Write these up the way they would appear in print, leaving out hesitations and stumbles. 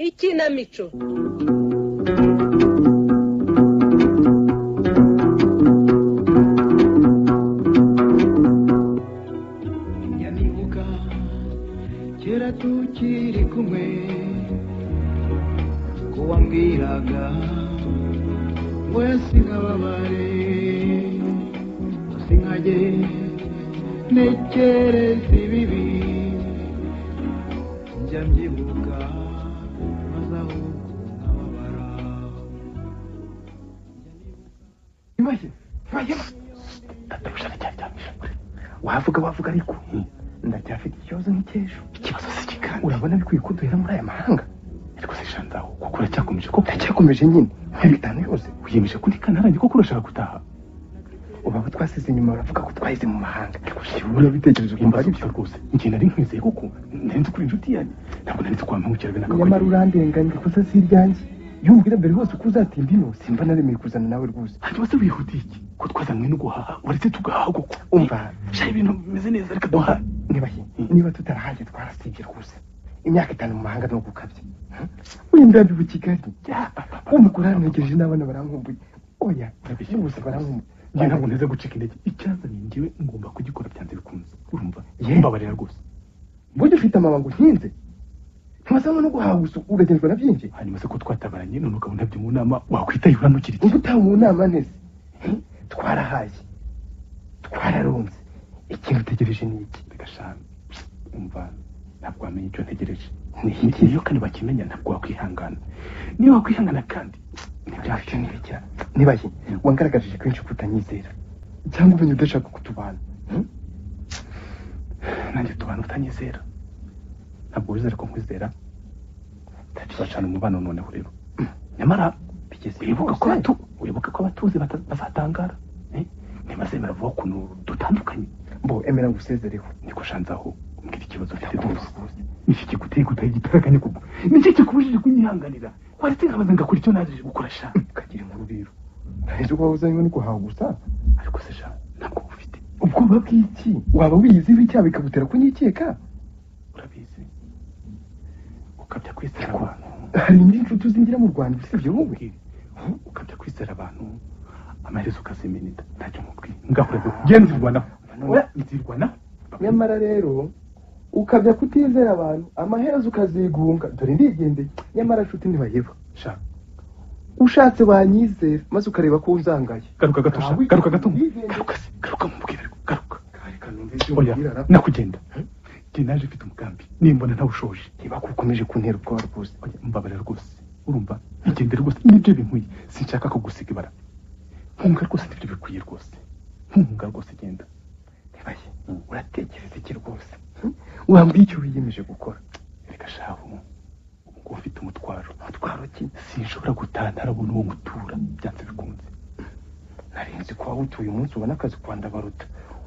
Ikinamico. Nyamibuka kera tukiri kumwe ko wambwiraga wese nkababare sinkajye ntekereza ibibi njya mbyibuka maze ahubwo nkababara. wavuga ariko ndacyafite ikibazo nk'icyejo. Ikibazo si kikandi, urabona bikwiye ko duhera muri aya mahanga. Ariko se shanzaho kuko uracyakomeje ko ndacyakomeje nyine muri bitanu yose wiyemeje ko ndikanaranye koko urashaka gutaha. Ubabo twasize inyuma baravuga ko twahize mu mahanga. Urabitekereje ko mbari byo rwose njye nari nkwizeye koko nari kuri inshuti yanjye ntabwo nari kwampamukira bena kakwe. Nyamara urandenganya ikosa si iryanjye. Yumvira mbere hose ko uzatinda ino simba naremeye kuzana nawe rwose. Hanyuma se wihutiye iki ko twazanywe no guhaha uretse tugahaha koko. Umva shaye ibintu bimeze neza reka duhaha. Niba tutarahaje twarasibye rwose. Imyaka 5 mu mahanga no gukabye. Windambi bu Kigali. Umugore anegeje n'abana barankumbuye. Oya bose barankumbuye. Njye ntabwo neza gucika intege. Icyazanye njyewe ngomba kugikora byanze bikunze. Urumva mbabarira rwose. Buryo ufite amabanga uhinze ntiwasanga no guhaha uragenzwa na byinshi. Hanyuma se ko twatabaranye none ukabona byo mu nama wakwitaye uranukira iki? Ubutaha mu nama nese twarahaye twararonze ikintu utegereje ni iki? Bigashana umva ntabwo wamenye icyo ntegereje ni iki? Iyo kandi bakimenya ntabwo wakwihangana. Niyo wakwihangana kandi ntibyafite n'ibikira. Nibaye wangaragaje kenshi kutanyizera cyangwa umenye udashaka kutubana. Nanjye tubana utanyizera ntabwo wizera ko nkwizera. Tuzacana umubano noneho rero. Nyamara bigeze wibuka ko abatuzi bazatangara ntibazemera vuba ukuntu dutandukanye. Mbo emera ngusezereho niko shanzaho mbwira ikibazo ufite rwose. Niki kiguteye gutaha igitaraganye kuko niki kikubujije kunyihanganira waretse nkabaza ngakora icyo naje gukora sha ukagira inkuru rero. Nahise ko wazanywe no guhaha gusa ariko se sha ntabwo ufite ubwoba bw'iki? Waba wiyizi bicya bikagutera kunyikeka? Urabizi ukabya kwizera abantu. Hari indi nshuti uzingira mu Rwanda usibye wowe ukabya kwizera abantu amaherezo ukazimenita ntacyo mubwiye ngahurebe genzirwana nzirwana. Nyamara rero ukabya kutizera abantu amaherezo ukazigunga dore ndigendeye. Nyamara nshuti ntibaheba sha ushatse banyizera maze ukareba ko unzangaye. Garuka gato sha garuka gato garuka mubwire garuka oya nakugenda naje mfite umugambi nimbona ntawushoje. Niba kukomeje kuntera ubwoba rwose mbabarira rwose. Urumva igendere rwose nibyo binkuye sinshaka ko gusiga ibara. Nkunga rwose nibyo bikwiye rwose. Nkunga rwose genda. Nibaye uratekereza iki rwose? Wambwiye icyo wiyemeje gukora. Reka shaho ubwo ufite umutwaro ki? Sinshobora gutaha ntarabona uwo mutura byanze bikunze. Narinzi ko wowe utuye umunsi ubona akazi kwanda baruta.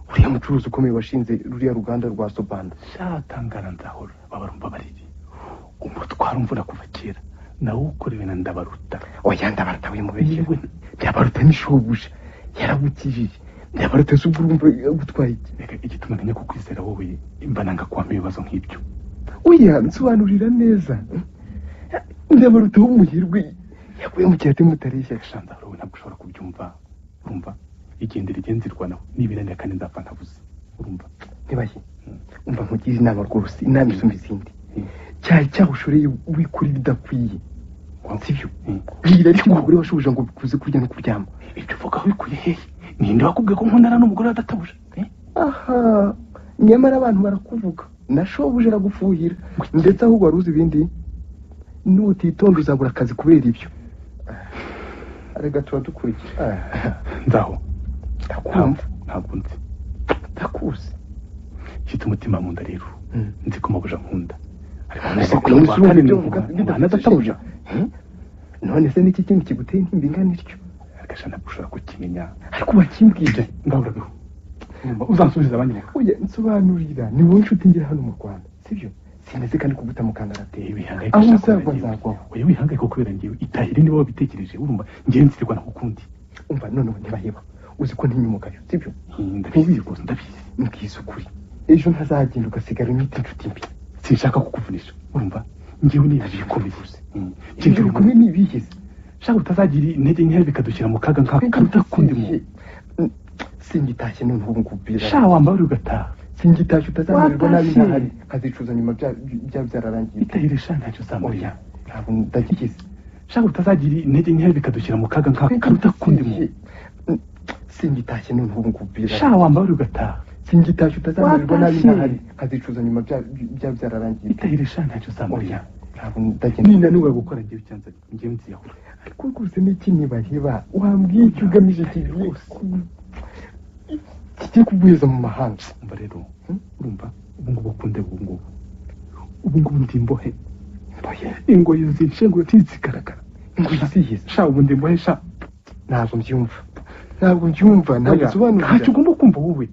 Uriya mucuruzi ukomeye washinze ruriya ruganda rwa Sobanda. Shatangara nzahora babarumva bariri. Umutwaro mvura kuva kera nawe ukorewe na Ndabaruta. Oya Ndabaruta wimubeshye Ndabaruta nishobuje yaragukijije. Ndabaruta s'ubwurumva gutwaye iki? Reka igituma nenya kukwizera wowe imbananga kwama ibibazo nk'ibyo. Oya nsobanurira neza. Ndabaruta w'umuhirwe yakuye mu cyate mutareshya shanza wowe ntabwo ushobora kubyumva. Urumva igendere igenzirwa nawe nibirane kandi ndapfa ntavuze. Urumva nibaye umva nkugira inama rwose inama isumba izindi. Cyari cyabushoreye wikuri bidakwiye sibyo? Bwira ariko umugore washubuje ngo bikuze kurya no kuryama. Ibyo uvuga wikuye hehe? Ninde wakubwiye ko nkundana n'umugore wadatabuje? Aha nyamara abantu barakuvuga nashobuje aragufuhira ndetse ahubwo waruzi ibindi nutitonda uzabura akazi kubera ibyo. Arega tuba dukurikira ndaho ndakumva ntabwo nzi ndakuzi mfite umutima mu nda rero nzi ko mabuja nkunda ariko none se niki kintu kiguteye intimba ingana ityo? reka ntabwo ushobora kukimenya ariko wakimbwije ngaho uzansubiza abanyamakuru oya nsobanurira ni wowe nshuti ngira hano mu Rwanda sibyo simeze kandi kuguta mu kangarateye wihangayika aho uzagwa nzagwaho oya wihangayika kubera ngewe itahire niba wabitekereje urumva ngewe nzirwa nakukundi umva noneho ntibaheba uzi ko ntinyumugayo sibyo ndabizi rwose ndabizi mbwiza ukuri ejo ntazagenda ugasigara imiti inshuti mbi sinshaka kukuvunisha urumva ngewe niyaje ikomeye ibyo bikomeye nibiheze shaka utazagira intege nkeya bikadushyira mu kaga nk'akakundi mu singitashye noneho ubu ngubwira sha wambara ugataha singitashye utazamererwa nabi ntahari kazicuza nyuma byararangiye itahire sha ntacyo uzamurya ntabwo ndagikize shaka utazagira intege nkeya bikadushyira mu kaga nk'akakundi mu singitashye noneho ubu ngubwira sha wambara ugataha singitashye utazamererwa nabi ntahari kazicuza nyuma byararangiye itahire sha ntacyo uzamurya ntabwo ndagenda ninanirwa gukora ngewe icyanza ngewe nziyahura ariko rwose n'iki ntibaheba wambwiye icyo ugamije kigiye kigiye kuguheza mu mahanga umva rero urumva ubu ngubu ukunde ubu ngubu ndi imbohe ingoyi zinshengura ntizigaragara ingoyi ziheze sha ubu ndi imbohe sha ntabwo mbyumva ntabwo usobanurira ntacyo ugomba kumva wowe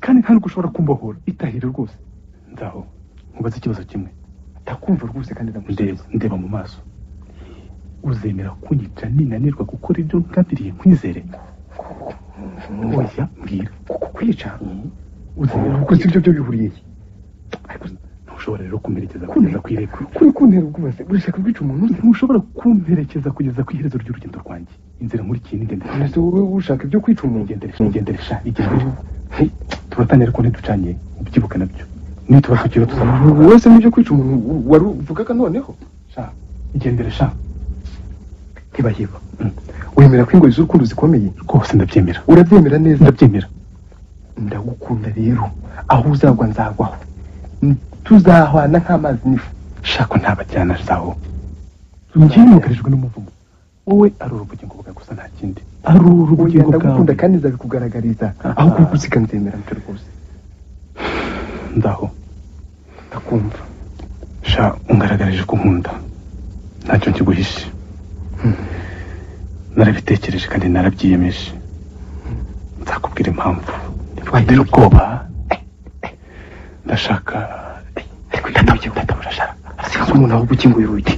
kandi nta n'ubwo ushobora kumbohora itahire rwose nzaho nkubaze ikibazo kimwe ndakumva rwose kandi ndeba mu maso uzemera kunyica ninanirwa gukora ibyo ngambiriye nkwizere oya mbwira kuko kwica uzemera kuko si byo bihuriye ariko ntushobora rero kumperekeza kugeza ku iherezo kuri kuntera ubwoba se urashaka kwica umuntu ntushobora kumperekeza kugeza ku iherezo ry'urugendo rwanjye inzira nkurikiye n'ingendere ese wowe ushaka ibyo kwica umuntu ngendere sha igendere turatanya ariko ntiducanye ubyibuka nabyo nitubasukira tuzamara wese n'ibyo kwica umuntu wari uvugaga noneho sha igendere sha ntibaheba wemera ko ingoyi z'urukundo zikomeye rwose ndabyemera urabyemera neza ndabyemera ndagukunda rero aho uzagwa nzagwaho tuzahwana nk'amazi n'ifu shako ntabajyana zaho ngiye nugarijwe n'umuvumo wowe ari urubugingo bwawe gusa nta kindi ari urubugingo bwawe ndagukunda kandi nzabikugaragariza ahubwo uri gusiga nzemera ncyo rwose ndaho ndakumva sha ungaragarije ko nkunda ntacyo nkiguhishe narabitekereje kandi narabyiyemeje nzakubwira impamvu ntitwagire ubwoba ndashaka ndatabura shara asigaze umuntu ahubwo ukinguye urugi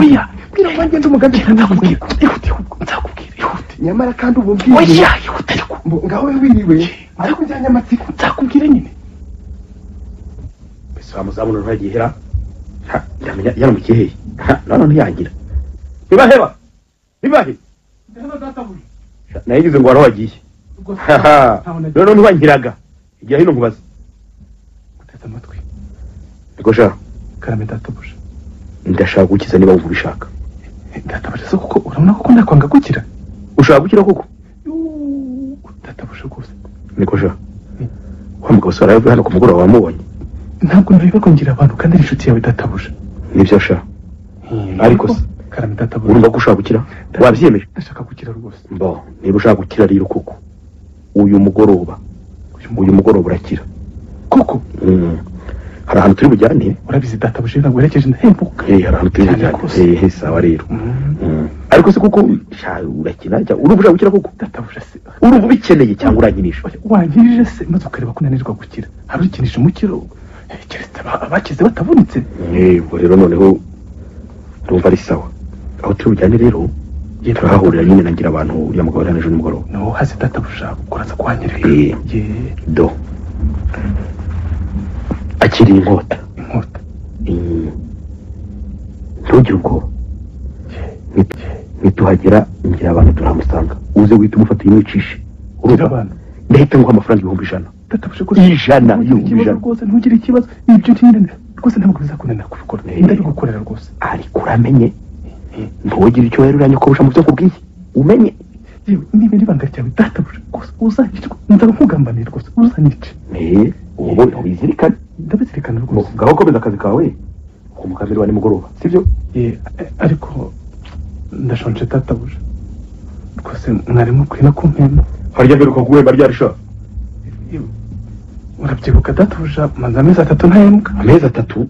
oya mbwira ngo ngende umugambi nzakubwira ihute nyamara kandi ubu mbwira oya ihute ariko ngaho wiriwe ariko njyanye amatsiko nzakubwira nyine mbese wamuzabona ntagihera yaramukiye hehe none ntiyangira ntibaheba nayigize ngo wari wagiye none ntiwangiraga igihe hino nkubaza guteza amatwi niko sha karame databuja ndashaka gukiza niba wumva ubishaka databuja se kuko urabona ko ndakwanga gukira ushaka gukira koko databuja rwose niko sha wa mugabo se waravuye hano ku mugoroba wamubonye ntabwo ntureba ko ngira abantu kandi ari inshuti yawe databuja nibyo sha ariko se karame databuja urumva ko ushaka gukira wabyiyemeje ndashaka gukira rwose mbo niba ushaka gukira rero koko uyu mugoroba urakira koko hari ahantu turi bujyane urabizi databuja ntabwo werekeje ndahembuka hari ahantu turi bujyane sawa rero ariko se kuko urakina urumva ushaka gukira koko databuja se urumva ubikeneye cyangwa uranyinisha wanyirije se maze ukareba ko unanirwa gukira hari ukinisha umukiro keretse abakize batabonetse ubwo rero noneho urumva ari sawa aho turi bujyane rero turahahurira nyine nagira abantu uriya mugabo ari ejo nimugoroba no hasi databuja kuraza kuhanyereka do akiri inkota ntugire ubwoba nituhagera ngira abantu turahamusanga uze guhita umufata uyimwicishe ndahita nguha amafaranga 100,000 databuja ijana rwose ntugire ikibazo ibyo ntinde rwose ntabwo bizakunanira kubikora ndabigukorera rwose ariko uramenye ntugire icyo weruranye ko busha mu byo kubwiye umenye niba ibanga ryawe databuja rwose uzanyicwa nzaba nkugambanira rwose uzanyice ubu ubizirikane ndabizirikana rwose ngaho komeza akazi kawe ku mukambi wa nimugoroba sibyo ariko ndashonje databuja rwose mwarimu kwina kumpema harya mbere uko guhemba ryarisha urabyibuka databuja manza amezi 3 ntahembwa amezi 3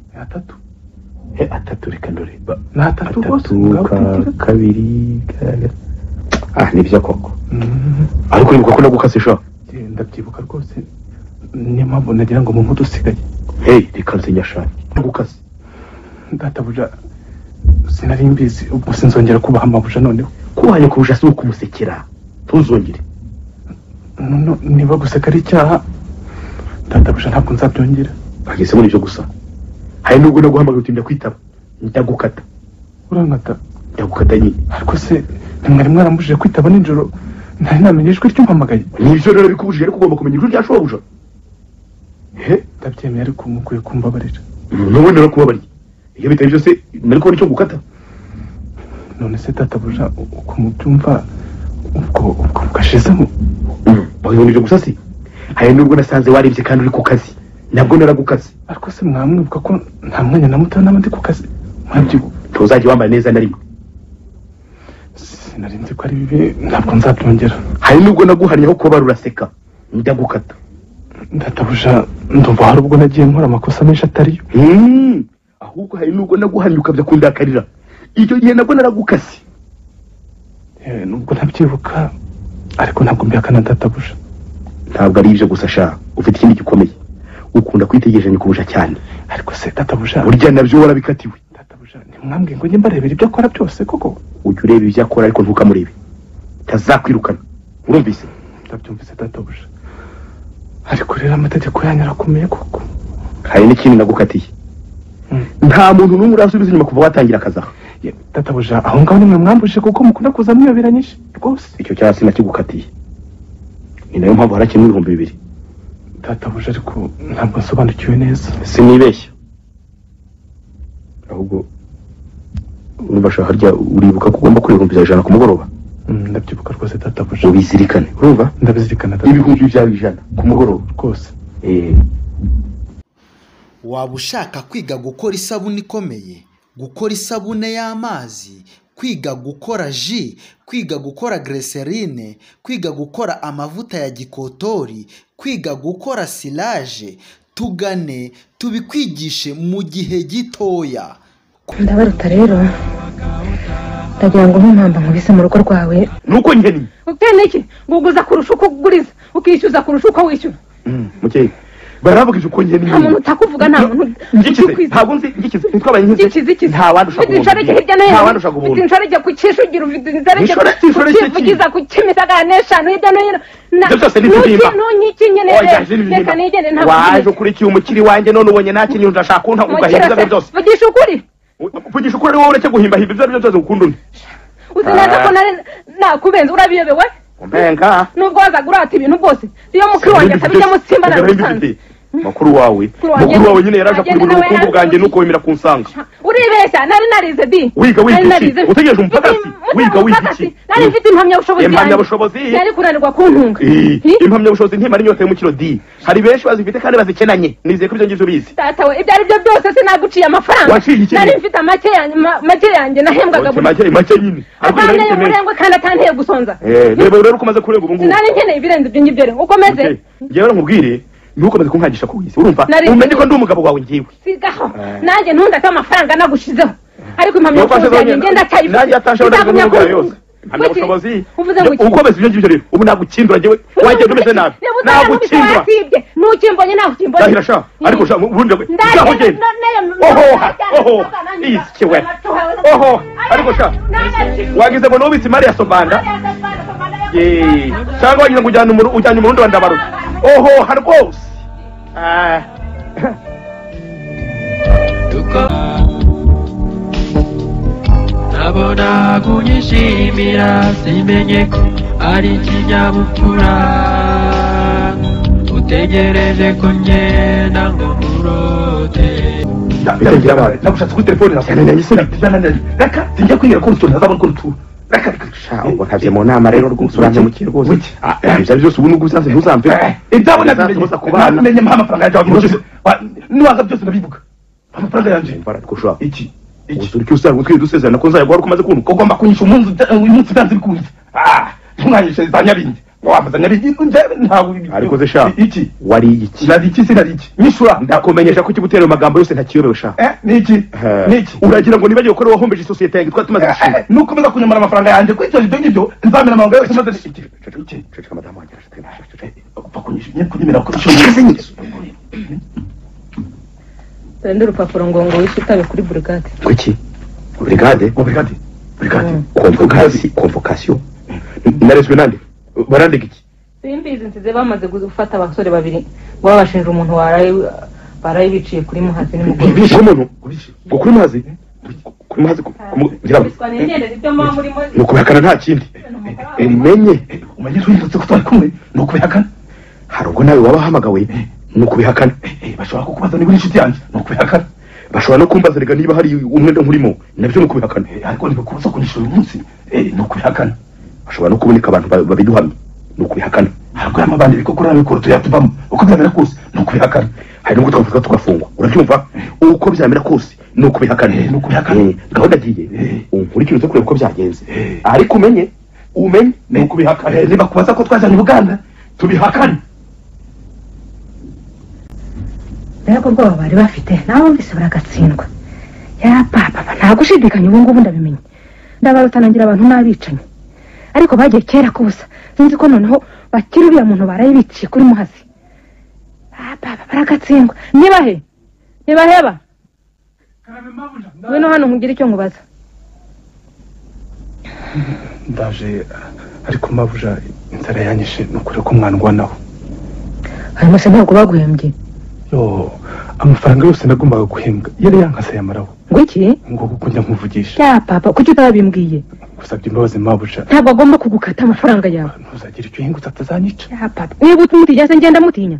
atatu reka ndoreba na 3 rwose kabiri nibyo koko ariko uribuka ko nagukase sha ndabyibuka rwose niyo mpamvu nagira ngo mu mudu usigaye reka nsinya sha nagukase databuja sinari mbizi ubwo sinzongera kubaha amabuja noneho kubanye kubuja si ukumusekera ntuzongere niba guseka ari icyaha databuja ntabwo nzabyongera bageze muri ibyo gusa hari nubwo naguhamagaye uti ndakwitaba ndagukata urankata ndagukata nyine ariko se ntimwari mwarambujije kwitaba nijoro ntari namenye ijwi ry'umpamagaye nibyo rero bikubujije ariko ugomba kumenya ijwi rya shobuja ndabyemeye ariko mukwiye kumbabarira n'ubundi narakubabariye iyo bitari byose nari kubona icyo gukata none se databuja uko mubyumva ubwo bwashizemo wabibona ibyo gusa se hari nubwo nasanze warebye kandi uri ku kazi nabwo naragukase ariko se mwamwibuka ko nta mwanya na muto n'abandi ku kazi mwabyibuka ntuzajya wambaye neza na rimwe sinari nzi ko ari bibi ntabwo nzabyongera hari nubwo naguhannyeho kuba ruraseka ndagukata databuja ndumva hari ubwo nagiye nkora amakosa menshi atariyo ahubwo hari nubwo naguhannye ukabya kundakarira icyo gihe nabwo naragukase nubwo ntabyibuka ariko ntabwo mbihakana databuja ntabwo ari ibyo gusa sha ufite ikindi gikomeye ukunda kwitegereza nyikubuja cyane ariko se databuja burya nabyo warabikatiwe databuja ntimwambwiye ngo njye mbarebera ibyo akora byose koko ujya ureba ibyo akora ariko ntukamurebe tazakwirukana urumvise ndabyumvise databuja ariko rero amategeko yanyu arakomeye koko hari n'ikindi nagukatiye nta muntu n'umwe urasubiza inyuma kuva watangira akazi aha databuja aho ngaho nimwe mwambujije kuko mukunda kuza mwiyoberanyije rwose icyo cyangwa se nakigukatiye ni nayo mpamvu harakemura 2,000 databuja ariko ntabwo nsobanukiwe neza sinibeshya ahubwo urumva sha harya uribuka ko ugomba kwihumbiza 100 ku mugoroba ndabyibuka rwose databuja ubizirikane urumva ndabizirikana ibihumbi byawe 100 ku mugoroba rwose waba ushaka kwiga gukora isabune ikomeye gukora isabune y'amazi kwiga gukora ji kwiga gukora glycerine kwiga gukora amavuta ya gikotori kwiga gukora silage tugane tubikwigishe mu gihe gitoya ndabaruta rero ndagira ngo nk'impamba nkubise mu rugo rwawe nuko ngeni utene iki nguguza kurusha uko uguriza ukishyuza kurusha uko wishyura mukeye baravuga uko ngeni nta muntu utakuvuga nta muntu ngikize ntabwo nzi ngikize ntitwabaye ngikize nta wandi ushaka ubuntu nta wandi ushaka ubuntu insharege ku kishugira ufite insharege kukivugiza ku kimisagara n'eshanu hirya no hino byose ni bizimba ntunyikinyene reka nigende ntabwo waje ukurikiye umukiri wanjye none ubonye ntakinye undashaka kunta ugahimba byose vugisha ukuri wowe ureke guhimbahimba ibyo ari byo byose ukunda undi uzi neza ko nakubenze urabiyobewe mbenga nubwo wazaga urata ibintu bwose iyo mukuru wanjye atabijya mutsimba na rusanze makuru wawe nyine yaraje kuribura ubukungu bwanjye nuko wemera kunsanga uribeshya nari narize di wiga iki utegereje umupagasi wiga iki nari mfite impamyabushobozi yari kunanirwa kuntunga impamyabushobozi ntimara inyota yo mu kiro di hari benshi bazifite kandi bazikenanye nizeye ko ibyo ngibyo ubizi data we ibyo ari byo byose sinaguciye amafaranga nari mfite make yanjye nahembwaga buri make nyine atanteye umurengwe kandi atanteye gusonza rero uko umaze kurenga ubu ngubu sinari nkeneye ibirenze ibyo ngibyo rero ukomeze ngewe nkubwire ntukomeze kunkangisha ku isi urumva umenye ko ndi umugabo wawe ngiwe sigaho nanjye ntundate amafaranga nagushizeho ariko impamyabushobozi yanjye ngenda cyayifite nanjye atashobora n'ubwo yose impamyabushobozi ukomeze ibyo ngibyo rero ubu nagukindura ngewe wagenda umeze nabi nagukindura ntukimbonye naho ukimbonye ndahira sha ariko sha ubundi ngaho genda oho iki we oho ariko sha wagize ngo nubitse imari ya sobanda cyangwa wagize ngo ujyanye umurundi wa ndabaruta oho hari rwose nabona kunyishimira simenye ko ari ikinyabupfura utegereje ko ngenda ngo murote nagushatse kuri telefone reka sinjya kwibwira ko urutuntu ntazabona ko rutura reka ubwo ntabye mu nama rero rwose uranyamukiye rwose ibyo byose ubu n'ubwo usanze ntuzamve ibyabona menye mpa amafaranga yanjye wabimukize niwanga byose ndabivuga amafaranga yanjye baratwushura iki usura icyo usanga utwiye dusezerana ko nzayaguha uko umaze kuntuka ugomba kunyisha umunsi byanze bikunze ntumwanyishe za nyabindi wamazanya ari ntawe ariko ze sha iki wari iki nari iki sinari iki nyishura ndakumenyesha ko kibutera amagambo yose ntakiyobewe sha niki uragira ngo nibagiye gukora wahombeje societe yange twatumaze gushinga nuko meza kunyamara amafaranga yanjye kwicyo ibyo nzamena amahanga yose maze iki cece madamu wanjye bakunyemera ko cyose nyine Tende urupapuro ngo wisitabe kuri brigade. Kuki? Brigade? Convocation. Narezwe nande? Barandika iki? Simbizi nsize bamaze gufata abasore babiri ngo babashinja umuntu baraye biciye kuri Muhazi n'umugore. Bishe umuntu? Kuri Muhazi? Kuri Muhazi kugira ngo. Nuko yakana nta kindi. Menye. Umenye twindutse ko twari kumwe nuko yakana. Harugo nawe wabahamagawe nuko bihakana bashobora kukubaza niba inshuti yanjye nuko bihakana bashobora no kumbaza rega niba hari umwenda nkurimo nabyo nuko bihakana ariko niba kubaza kunyishura umunsi nuko bihakana bashobora no kuboneka abantu babiduhamye nuko bihakana hariko y'amabandi bikokora bikoro tuyatubamo uko byamera kose nuko bihakana hari n'ubwo twavuga tugafungwa urabyumva uko byamera kose nuko bihakana gahunda agiye unkurikire zo kureba uko byagenze ariko umenye nuko bihakana niba kubaza ko twajanye Uganda tubihakana Nako bwo bari bafite naho mbise baragatsindwa ya papa nta gushidikanya ubu ngubu ndabimenye ndabarutanangira abantu nabicanye ariko bagiye kera kubusa sinzi ko noneho bakiri uriya muntu barayibiciye kuri Muhazi papa baragatsindwa nibaheba wino hano nkugira icyo nkubaza ndaje ariko mabuja inzara yanyishe nukuri ko mwanwanaho hanyuma se ntabwo baguhembye amafaranga yose nagombaga guhembwa yari yankase yamaraho ngo iki ngo kujya nkuvugisha ya papa kuki utabimbwiye gusabye imbabazi mabuja ntabwo agomba kugukata amafaranga yawe ntuzagira icyo uhingutse atazanyica ya papa niba utumutinya se ngenda mutinya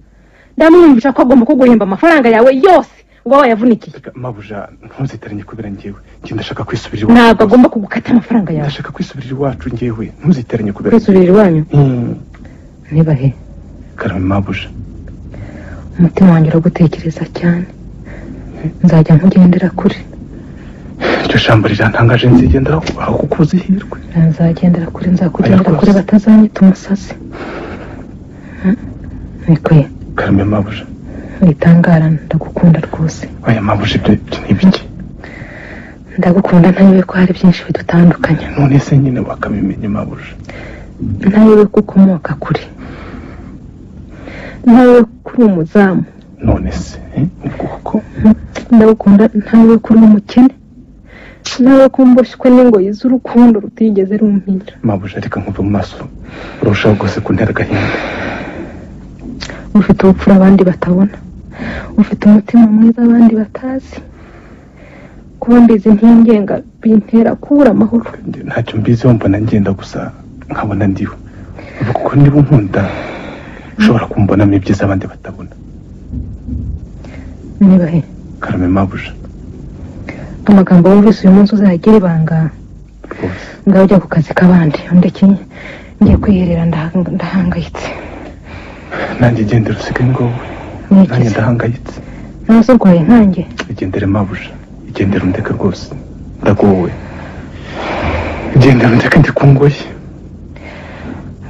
ndamwumvisha ko agomba kuguhemba amafaranga yawe yose uba wayavunikiye mabuja ntuziteranye kubera njyewe njye ndashaka kwisubirira iwacu ntabwo agomba kugukata amafaranga yawe ndashaka kwisubirira iwacu njyewe ntuziteranye kubera kwisubirira iwanyu nibahe karame mabuja umutima wanjye uragutekereza cyane nzajya nkugendera kure iryo jambo rirantangaje nzigendera aho kukuza ihirwe nzagendera kure nzakugendera kure batazanyita umusazi nikuye karame mabuja witangara ndagukunda rwose oya mabuja ibyo n'ibiki ndagukunda ntayobe ko hari byinshi bidutandukanye none se nyine wakabimenye mabuja ntayobe ko ukomoka kure ntawe kuri umuzamu none se ubwoko ndagukunda ntawe kuri umukene nawe kumboshywe n'ingoyi z'urukundo rutigeze rumpira mabuja reka nkuva mu maso urushaho rwose kuntera agahinda ufite ubupfura abandi batabona ufite umutima mwiza abandi batazi kuba mbizi ntingenga bintera kubura amahoro ntacyo mbiziho mbona ngenda gusa nkabona ndiho kuko niba unkunda ushobora kumbonamo ibyiza abandi batabona nibahe karame mabuja amagambo wumvise uyu munsi uzagira ibanga ngaho ujya ku kazi k'abandi ndetse ngiye kwiherera ndahangayitse nanjye gendera usigaye ngowe nanjye ndahangayitse nawe se urwaye nkanjye igendere mabuja igendere undeke rwose ndagowe igendere undeke ndi ku ngoyi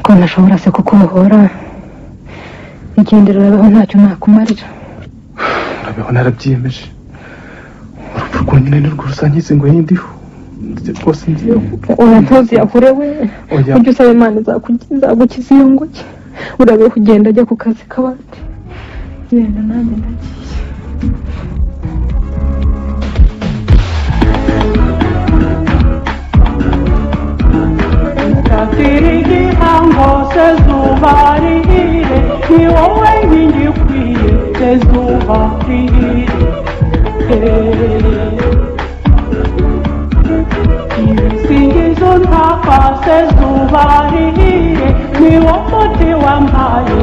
ko ntashobora se kukubohora igendere urabeho ntacyo nakumarira urabeho narabyiyemeje urupfu rwonyine ni rwo rusangiza ngo yindiho rwose ngiyeho oya ntuziyakure we ujye usaba Imana izagukiza iyo ngoyi urabeho ugenda ajya ku kazi k'abandi genda nanjye ndagiye hangose zubarire ni wowe nkingikwiye zubarire ibisingizo ntapase zubarire ni wowe muti wampaye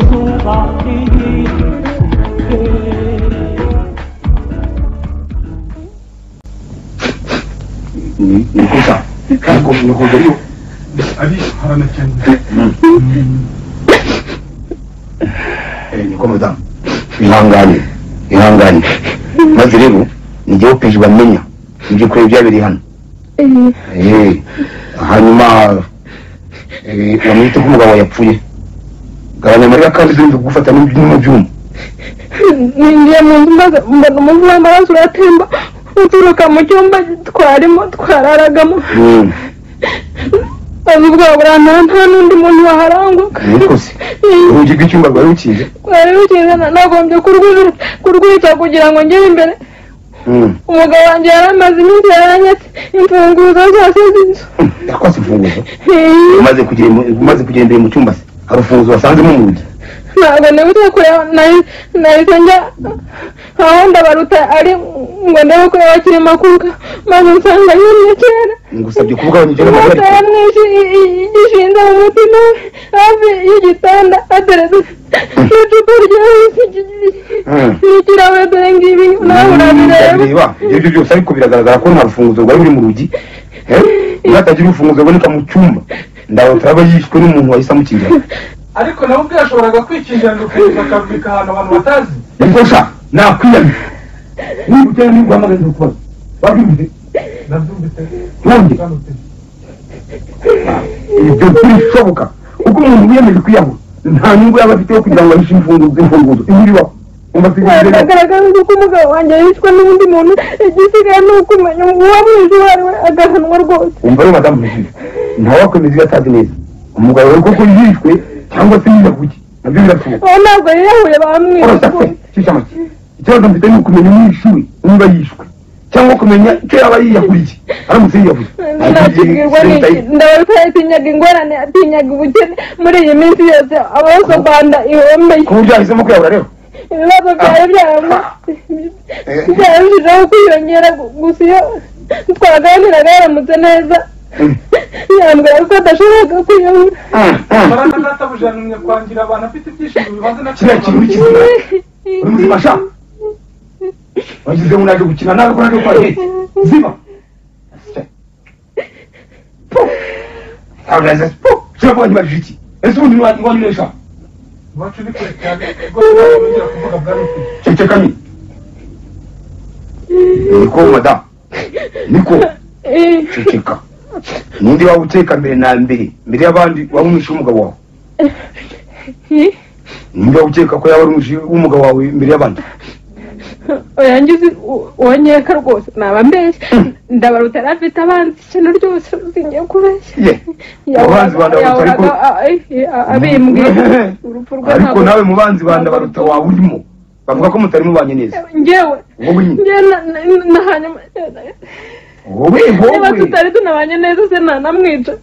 zubarire ni kusa kako nuhudhurio abi harana cyane niko madamu ihangane maze rero nijye upeje bamenya ibyo kure byabiri hano hanyuma wamwite ko umugabo yapfuye gabanya amarira kandi zindi kugufata n'ibintu byuma ninjiye mu nzu maze mbona umuvu w'amaraso uratemba uturuka mu cyumba twararagamo maze ubwoba burantera nta n'undi muntu waharanguka niko se urugi rw'icyumba rwari rukinze nagombye kurwica kugira ngo ngere imbere umugabo wanjye yari amaze iminsi yaranyatse imfunguzo zose z'inzu yakwase imfunguzo umaze kugera imbere mu cyumba se hari urufunguzo wasanzemo mu rugi ntabwo nibutse kureba nahise njya aho ndabaruta ari ngo ndebe ko yakiri makuka maze nsanga yumye kera ngusabye kuvugabanya icyo n'amagara gishinze mu mutima hafi y'igitanda ateretse n'icupa n'ikirahure dore ngibi nawe urabireba ibyo byose ariko biragaragara ko nta rufunguzo rwari ruri mu rugi iyo hatagira urufunguzo ruboneka mu cyumba ndabaruta aba yishwe n'umuntu wahise amukingira ariko nawe ubwe yashoboraga kwikingira ngo akabika ahantu abantu batazi yakosha nakwiyamye niba ugenda niba uhamagaze ukubazo wabyumvise nabyumvise ntonge ibyo bishoboka kuko umuntu wiyemeje kwiyahura nta nyungu yaba afite yo kugira ngo ahishe imfunguzo ibiriho biragaragara ko umugabo wanjye yishwe n'undi muntu igisigaye ni ukumenya uwamwishe uwo ari we agahanwa rwose umva rero madamu mujije ntawakwemeza iyo atazi neza umugabo we koko yishwe cyangwa se yiyahuye nabyo birashoboka ntabwo yiyahuye bamwishe shisha make ikibazo mfite ni ukumenya umwishyuwe niba yishwe cyangwa kumenya icyo yaba yiyahuriye aramutse yiyahuye nakibwirwa n'iki ndabaruta yatinyaga ingorane atinyaga ubukene muri iyi minsi yose amaraso rwanda ihomeye ku buryo yahisemo kwiyahura rero ibibazo byari byarushijeho kwiyongera gusa iyo twaganiraga yaramutse neza yambwira ko adashobora kwiyahura marana databujanumye kwangira abantu afite ibyishimo bivanze na kiriya kintu n'ikizima uri muzima sha wagize ngo naje gukina nawe ko naje gukora heti zima auraza cyangwa nyibajije iki ese ubundi wanyuresha iwacu ni kure cyane rwose nongera kuvuga bwa ruti cecekanye niko madamu niko ceceka nindi waba uteka mbere na mbere y'abandi waba umwishe umugabo wawe nindi waba ukeka ko yaba ari umwishe w'umugabo wawe imbere y'abandi oyangize uwanyeka rwose naba mbeshye ndabaruta yari afite abanzi ikintu ryose singiye kubeshya abanzi bandabaruta abimbwiye urupfu rwe ariko nawe mu banzi bandabaruta waba urimo bavuga ko mutari mubanye neza njyewe wowe niba tutari tunabanye neza se ntanamwica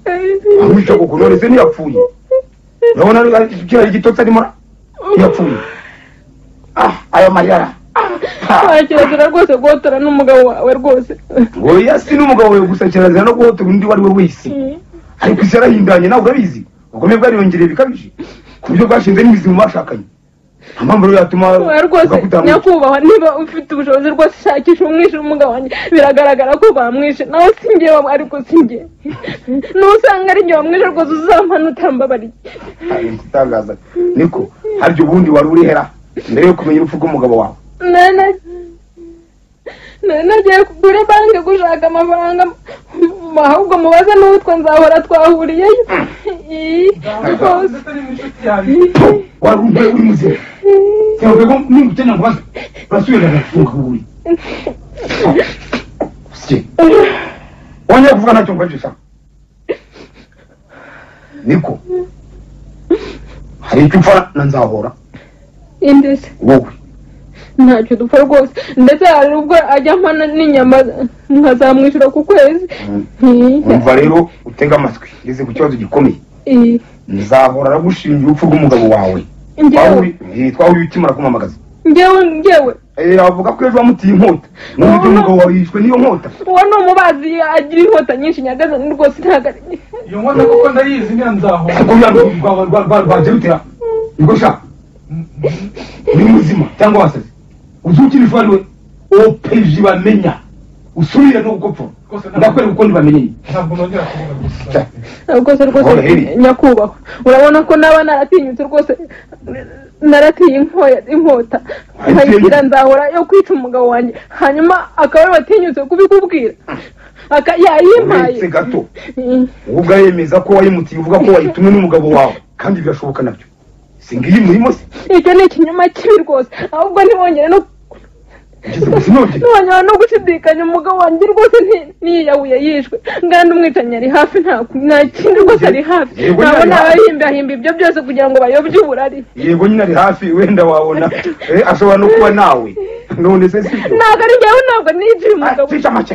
amwica kuko none se ntiyapfuye urabona kiriya igitotsi arimo ntiyapfuye ayo mayara kirazira rwose guhotora n'umugabo wawe rwose oya si n'umugabo wawe gusa kirazira no guhotora undi uwo ari we wese ariko isi yarahindanye nawe urabizi ubugome bwariyongereye bikabije ku buryo bwashinze n'imizi mu bashakanye nta mpamvu rero yatuma rwose nyakubahwa niba ufite ubushobozi rwose shakisha umwishe umugabo wanjye biragaragara ko bamwishe nawe singewe ariko singewe n'usanga ari njye wamwishe rwose uzampana utambabariye itangaza niko harya ubundi wari urihera mbere yo kumenya urupfu rw'umugabo wawe nagiye kuri banki gushaka amafaranga ahubwo mubaze n'utwo nzahora twahuriyeyo wari umwe uri muzima cyangwa ngo niba ukeneye ngo baze urasubira agafunga buri wongeye kuvuga ntacyo mfashisha niko hari icyo upfa na nzahora indese wowe ntacyo dupfa rwose ndetse hari ubwo ajya mpana n'inyama nkazamwishyura ku kwezi umva rero utega amatwi ngeze ku kibazo gikomeye nzahora aragushinja urupfu rw'umugabo wawe twahuriye ukimara kumamagaza njyewe avuga ko ejo wamutiye inkota n'uburyo umugabo wawe yishwe n'iyo nkota uwo ni umubazi agira inkota nyinshi nyagazanye rwose ntabwo ari iyo nkota kuko ndayizi niyo nzahora rwaje rutera nibwo shaka uri muzima cyangwa wasaze uzukirishwa ari we opeji bamenya usubire no gukopfa ndakwereka uko ntibamenyeye ntabwo nongera kuvuga gusa rwose nyakubahwa urabona ko naba naratinyutse rwose naratiye inkota nkayigira nzahora yo kwica umugabo wanjye hanyuma akaba ari watinyutse kubikubwira yayimpaye uretse gato ubwo yemeza ko wayimutiye uvuga ko wayitumwe n'umugabo wawe kandi birashoboka nabyo singiye murimo se icyo ni ikinyoma kibi rwose ahubwo ntibongere no ntiwanyara no gushidikanya umugabo wanjye rwose ntiyiyahuye yishwe ngandi umwicanyi ari hafi nta kindi rwose ari hafi ntabwo nabahimbahimba ibyo byose kugira ngo bayobye uburari yego nyine ari hafi wenda wabona ashobora no kuba nawe none se sibyo ntabwo ari njyewe ntabwo nijiye umugabo cisha make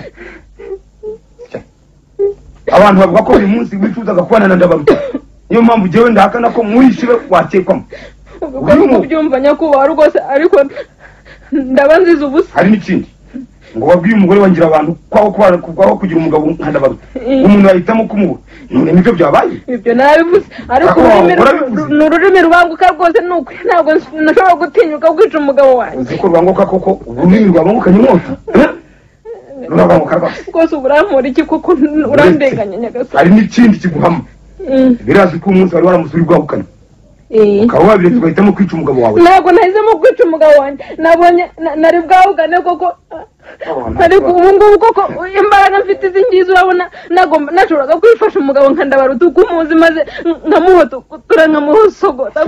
abantu bavuga ko uyu munsi wifuzaga kubana na Ndabaruta niyo mpamvu jewe ndahakana ko murishiwe watekwamo uko byumva nyakubahwa rwose ariko ndaba nziza ubusa hari n'ikindi ngo babwiye umugore wangira abantu kwaho kugira umugabo nka Ndabaruta umuntu yahitamo kumubura none nibyo byabaye ibyo nabivuze ariko ni ururimi rubanguka rwose nuko ntabwo nashobora gutinyuka kwica umugabo wanjye uzi ko rubanguka koko ururimi rwabanguka nyamwota rurabanguka rwose uburampura iki kuko urandenganya nyagasani hari n'ikindi kiguhama birazi ko umunsi wari waramusuri rwahukana ukaba wabire tugahitamo kwica umugabo wawe ntabwo nahisemo kwica umugabo wanjye nabonye nari bwahugane koko ariko ubu ngubu koko imbaraga mfite izi ngizi urabona nashoboraga kwifasha umugabo nka Ndabaruta uko umuzi maze nkamuhotora nkamuhosogota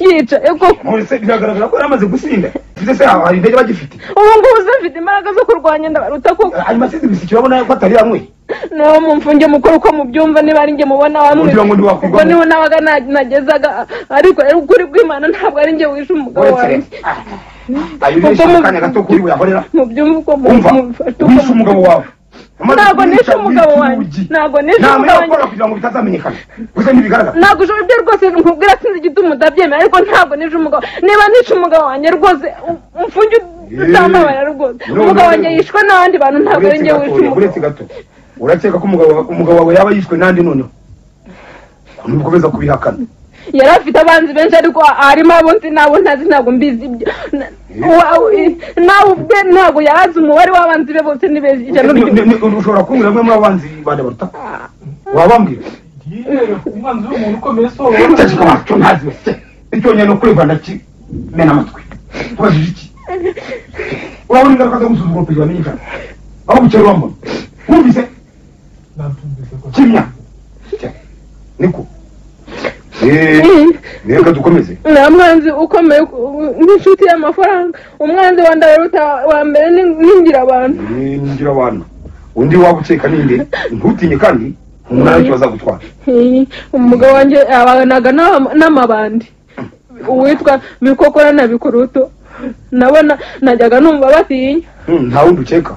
yica se biragaragara ko yaramaze gusinda se hari indege bagifite ubu ngubu se mfite imbaraga zo kurwanya Ndabaruta koko hanyuma se ibisiki urabona ko atari hamwe no mumfunge mukora uko mubyumva niba ari njye mubona wamwe ubwo niho nabaga nagezaga ariko ukuri kw'Imana ntabwo ari njye wishe umugabo wanjye kanya gato kuri yahorera mubyumva uko wishe umugabo wawe ntabwo nishe umugabo wanjye ntabwo nishe umugabo wanjye kugira ngo bitazamenyekana gusa ntibigaragara ntabwo ushobora ibyo rwose nkubwira sinzi igituma utabyemera ariko ntabwo nishe umugabo niba nishe umugabo wanjye rwose umfunge utamabara rwose umugabo wanjye yishwe n'abandi bantu ntabwo ari njye wishe umugabo urakeka ko umugabo wawe yaba yishwe n'andi noneho ntukomeza kubihakana yari afite abanzi benshi ariko harimo abo nzi nabo ntazi ntabwo mbizi ibyo nawe ubwe ntabwo yazi umubare w'abanzi be bose ni benshi ushobora kumbwira bamwe muri abanzi ba Ndabaruta wabambwira umwanzi w'umuntu ukomeye so cyo ntazi icyo nyene no kureba ndakimena amatwi tubajije iki urabona ingaruka zo gusuzugura perezida w'Igihugu aho bucero wambona wumvise kimya niko reka dukomeze nta mwanzi ukomeye nk'inshuti y'amafaranga umwanzi wa Ndabaruta wa mbere ningira abantu undi waba ukeka ninde ntutinye kandi umunara icyo bazagutwara umugabo wanjye abanaga n'amabandi uwitwa Mikokora na Bikuruto nabona najyaga numva batinya nta wundi ukeka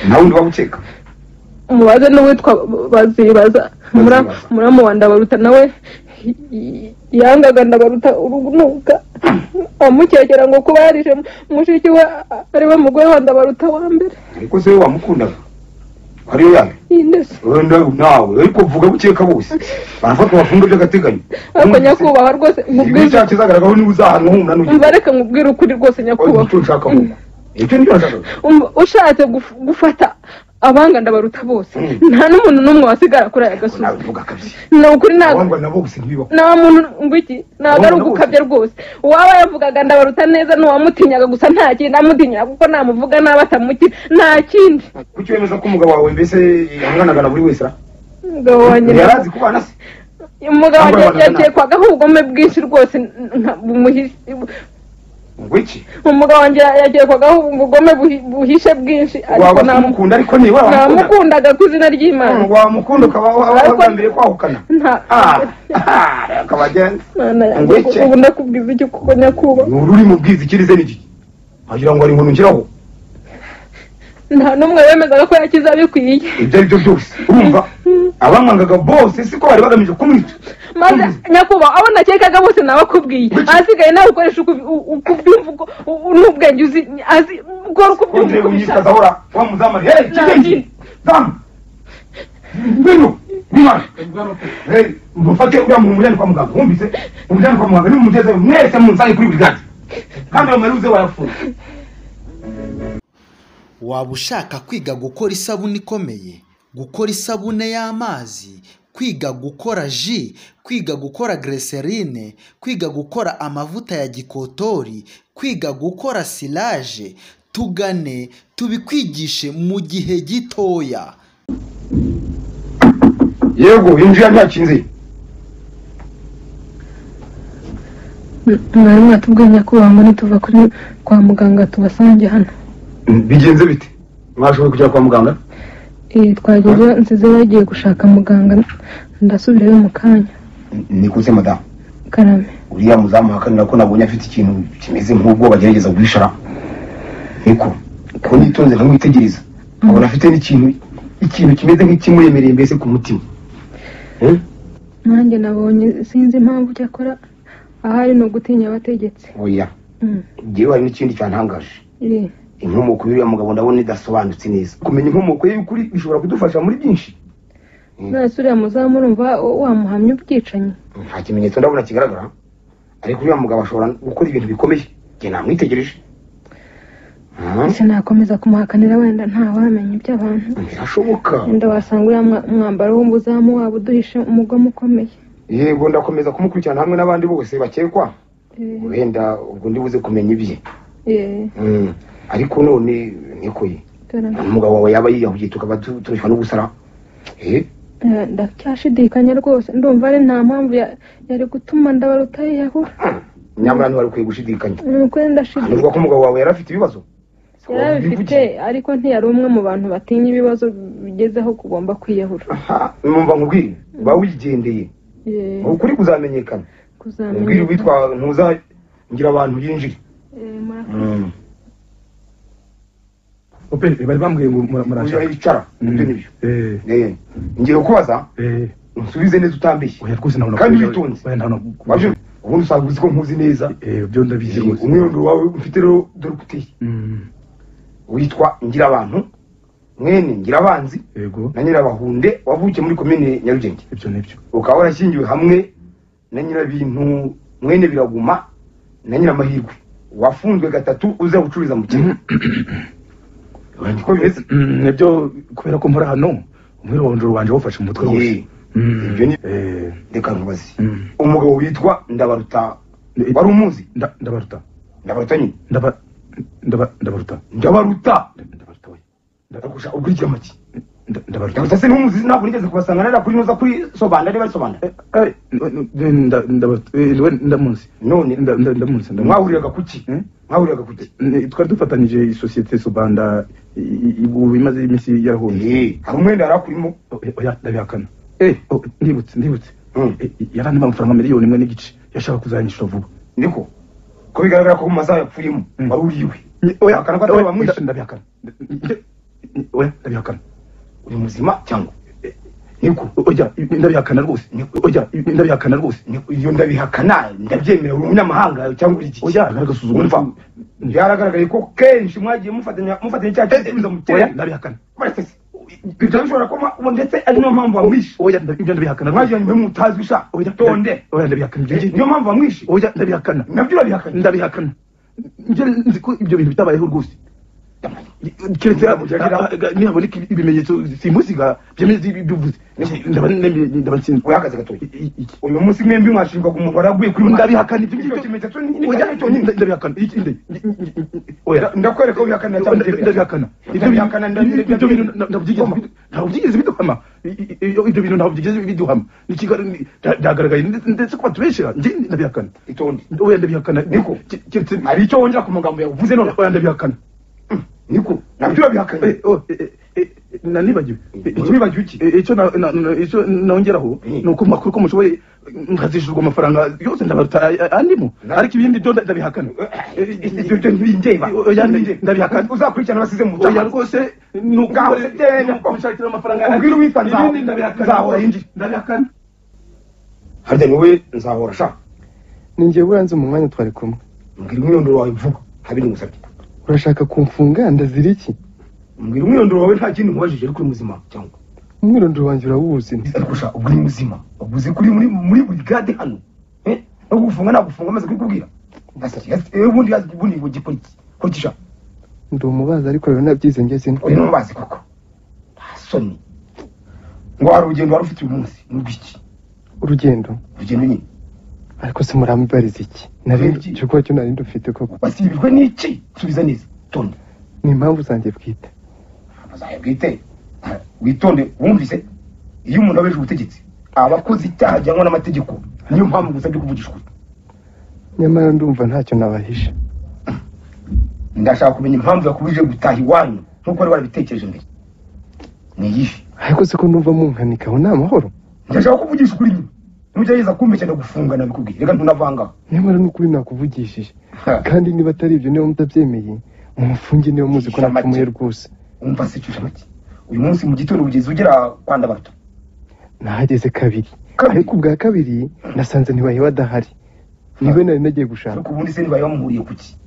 nta wundi waba ukeka umubaze n'uwitwa Bazibaza muramu wa Ndabaruta nawe yangaga Ndabaruta urunuka amukekera ngo kuba yarishe mushiki we ari we mugore wa Ndabaruta wa mbere ariko se wamukundaga ariyo yawe nawe ariko vuga bukeka bose barafatwa bafunga by'agateganyo ariko nyakubahwa rwose nkubwire icyaha kizagaragaraho niba uzahanwa humura mbareka nkubwire ukuri rwose nyakubahwa icyo nshaka vuga icyo niyo nshaka ushatse gufata abanga Ndabaruta bose nta n'umuntu n'umwe wasigara kuri aya gasozi ni ukuri nta muntu ngwiki ntabwo ari ugukabya rwose uwaba yavugaga Ndabaruta neza n'uwamutinyaga gusa nta kindi amutinyaga kuko namuvuga nabi atamukira nta kindi kuki wemeza ko umugabo wawe mbese yanganaga na buri wese umugabo wanjye yarazi kubana se umugabo wanjye yakekwagaho ubugome bwinshi rwose ngwiki umugabo wanjye yakekwagaho ubugome buhishe bwinshi ariko namukunda ariko niwe namukundaga ku izina ry'Imana wamukunda ukaba wagambiriye kwahukana akabagenda ngwiki ubu ndakubwiza iki kuko nyakubahwa ni ururimi ubwiza ikirize n'iki wagira ngo ari inkuru ngiraho nta n'umwe wemezaga ko yakiza bikwiye ibyo ari byo byose urumva abamwangaga bose siko bari bagamije kumwica maze nyakubahwa abo nakekaga bose nabakubwiye ahasigaye nawe ukoresha uko ubyumva n'ubwenge uzi azi ukora uko ubyumva unyikaza hora wa muzamari hey kigengi zamu bino bimara hey mufate uriya muntu mujyane kwa muganga wumvise umujyane kwa muganga nimumugeze mwese munsange kuri brigade kandi amaruze wayafunga waba ushaka kwiga gukora isabune ikomeye gukora isabune y'amazi kwiga gukora ji kwiga gukora glycerine kwiga gukora amavuta ya gikotori kwiga gukora silage tugane tubikwigishe mu gihe gitoya. yego injira ntakinze. mwari mwatubwiye nyakubahwa ngo nituva kwa muganga tubasange hano. bigenze bite? mwashoboye kujya kwa muganga? Twageze nsize bagiye gushaka muganga ndasubirayo mu kanya. Nikuze madamu Karame. uriya muzamu hakanira ko nabonye afite ikintu kimeze nk'ubwo bagerageza guhishara. Niko ko nitonze nkamwitegereza abona afite n'ikintu kimeze nk'ikimuremereye mbese ku mutima. Nanjye nabonye sinzi impamvu cyakora ahari no gutinya abategetsi. Oya ngiye hari n'ikindi cyantangaje. Inkomoko y'uriya mugabo ndabona idasobanutse neza. Kumenya inkomoko ye y'ukuri bishobora kudufasha muri byinshi. Nase uriya muzamu urumva wamuhamya ubwicanyi? Nta kimenyetso ndabona kigaragara, ariko uriya mugabo ashobora gukora ibintu bikomeye. Njye namwitegereje. Ese nakomeza kumuhakanira wenda ntawamenya iby'abantu. Birashoboka. Wenda wasanga uriya mwambaro w'umuzamu wabo uduhishe umugome ukomeye. Yego ndakomeza kumukurikirana hamwe n'abandi bose bakekwa. Wenda ubwo ndibuze kumenya ibye. Ariko none niko ye umugabo wawe yaba yiyahuye tukaba turishwa no gusara. Ndacyashidikanya rwose ndumva ari nta mpamvu yari gutuma Ndabaruta yiyahura. Nyamara ntiwari ukwiye gushidikanya. Nuko ndashidikanya. Nubwo ko umugabo wawe yari afite ibibazo. Yarabifite ariko ntiyari umwe mu bantu batinya ibibazo bigezeho kugomba kwiyahura. Numva nkubwire ba wigendeye. Ukuri kuzamenyekana. Ubwire witwa ntuza ngira abantu yinjire. Open bari bambwiye ngo murashaka yicara ibyo nibyo. Ngiye kubaza nsubize neza utambishye. Oya rwose nabona kandi bitunze. Wabyo ubundi usanga uzi ko nkuzi neza. Byo ndabizi rwose. Umwirondoro wawe ufite rero dore kuti. Witwa ngira abantu mwene ngira abanzi. Yego. Na Nyirabahunde wavukiye muri komine Nyarugenge. Ibyo nibyo. Ukaba warashyingiwe hamwe na Nyirabintu mwene Biraguma na Nyiramahirwe. Wafunzwe gatatu uza gucuriza mu kigo. Niko bimeze. Nibyo kubera ko mpora hano umwirondoro wanje wafashe mu mutwe wose. Ibyo ni reka nkubaze. Umugabo witwa Ndabaruta wari umuzi? Ndabaruta nyine. Ndabaruta we. Ndakusha ubwirya make. Ndabaruta se n'umuzi ntabwo nigeze kubasanga nari kuri noza kuri Sobanda ari bari Sobanda. Ndamuzi. None ndamuzi. Mwahuriraga kuki? Mwahuriraga kuki? Twari dufatanyije isosiyete Sobanda ubu bimaze iminsi yarahunze. Hari umwenda yarakurimo? Oya ndabihakana. Ndibutse. Yarandi amafaranga miliyoni 1.5 yashaka kuzanyishura vuba. Niko ko bigaragara ko maza yapfuyemo wari uriwe. Oya akana ko bamwishe ndabihakana. Oya ndabihakana. Uri muzima cyangwa? Niko oya ndabihakana rwose. Oya ndabihakana rwose. Iyo ndabihakana ndabyemera uri umunyamahanga cyangwa uri iki? Oya naragasuzugura. Byaragaragaye ko kenshi mwagiye mufatanya cyane cyane mu oya ndabihakana. Ibyo bishobora kuba ndetse ari no mpamvu wamwishe. Oya ibyo ndabihakana. Mwagiye mutazwi sha. Oya tonde. Oya ndabihakana. Niyo mpamvu wamwishe. Oya ndabihakana. Nabyo urabihakana. Ndabihakana. Nzi ko ibyo bintu bitabayeho rwose. Keretse nihaboneka ibimenyetso simusiga byemeze bivuze. Ndabansinze. Uyakaze gatoya. Uyu munsi mwembi mwashinga ku muntu waraguye kuri ndabihakana ibyo kimenyetso oya ndabihakana. Oya ndakwereka ubihakana cyane. Ndabihakana. Ibyo bintu ntabwo byigeze biduhama. Ibyo bintu ntabwo byigeze biduhama. Nikigari ndagaragaye ndetse ko batubeshera nje ndabihakana. Itonde. Oya ndabihakana. Niko keretse ari cyo wongera ku magambo yavuze none. Oya ndabihakana. Niko nabyo urabihakana. Nanibagiwe. Nibagiwe iki? Icyo nongeraho nuko makuru ko mushoboye nkazishurwa amafaranga yose Ndabaruta andimo. Ariko ibindi byo ndabihakana. Ibyo ntibingeba. Oya ndabihakana. Uzakurikirana basize mu oya rwose nuko mushakira amafaranga. Ubwira wifanza. Ibindi ndabihakana. Ndabihakana. Harya niwe nzahora sha. Ningiye buranze mu mwanya twari kumwe. Mbwira umwirondoro wawe vuba. Habiri ngusabye. Urashaka kumfunga ndazira iki? Mbwira umwirondoro wawe nta kintu nkubajije ariko uri muzima cyangwa? Umwirondoro wanjye urawuzi. Ariko sha ubwo uri muzima. Ubuze kuri muri brigade hano. No gufunga nagufunga maze kwikubwira. Ubundi bugipolisi. Kurikisha. Ndo mubaza ariko rero nabyize ngeze uri mubazi koko. Soni. Ngo hari urugendo wari ufite uyu munsi n'ubwiki. Urugendo nyine. Ariko se muramubariza iki? Nari cyo nari ndufite koko. Basibirwe n'iki? Subiza neza. Tonde. ni impamvu zanjye bwite. Azaye bwite witonde wumvise iyo umuntu abeje ubutegetsi abakoze icyaha cyangwa n'amategeko niyo mpamvu gusa byo kuvugisha ukuri. Nyamara ndumva ntacyo nabahisha. Ndashaka kumenya impamvu yakubije gutaha iwanyu nkuko bari barabitekereje mbere. Ni yifi. Ariko se ko ndumva munkanika aho nta mahoro. Ndashaka kuvugisha ukuri nyine. Nujya kumbeshya ndagufungana bikubwira. Reka ntunavanga. Nyamara n'ukuri nakuvugishije. Kandi niba atari ibyo niba mutabyemeye mumufunge niba muzi ko napfumuye rwose. Umva se cyuje make. Uyu munsi mu gitondo ugeze ugera kwanda bato. Nahageze kabiri. Ariko ubwa kabiri nasanze ntibaye badahari. Niwe nari nagiye gushaka. Ariko ubundi se nibaye bamuhuriye kuki?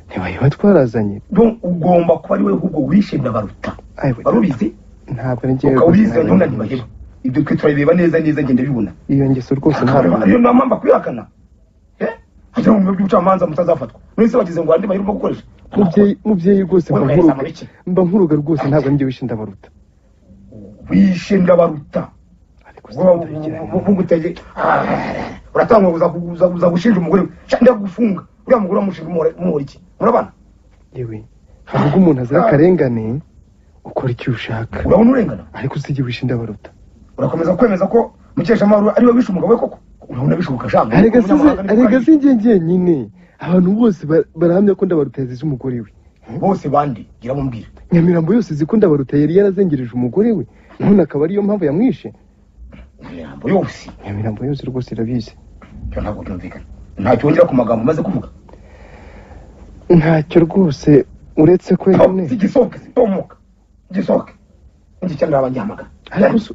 Ntibaye batwarazanye. Donc ugomba kuba ari we ahubwo wishe Ndabaruta. Barubizi? Ntabwo ngiye ukabizi nyuna ntibaheba. Ibyo twe turabeba neza ngende bibona. Iyo ngeso rwose ntabwo ariyo namamba kwihakana. Hajya mu by'ubucamanza mutazafatwa. Mwese bagize ngo andi bahirimo gukoresha. Mubyeyi rwose mba nkuruga rwose ntabwo ngiye wishe Ndabaruta. Wishe Ndabaruta. Mugutege uratangwa uza gushinja umugore cyangwa gufunga uriya mugore amushinja umuri iki murabana yewe ahubwo umuntu azira akarengane ukora icyo ushaka urabona urengana ariko usige wishe Ndabaruta urakomeza kwemeza ko mukesha amahoro ari we wishe umugabo we koko urabona bishoboka shanga arega sinjye nyine abantu bose barahamya ko Ndabaruta yazize umugore we bose bandi gira mumbwira Nyamirambo yose ziko Ndabaruta yari yarazengereje umugore we none akaba ariyo mpamvu yamwishe Nyamirambo yose rwose irabizi. Cyo ntabwo cyumvikana. Ntacyo wongera ku magambo maze kuvuga. Ntacyo rwose uretse ko nyine. Sigisoke, tomoka. Gisoke. Ngi cyane abanyamaga.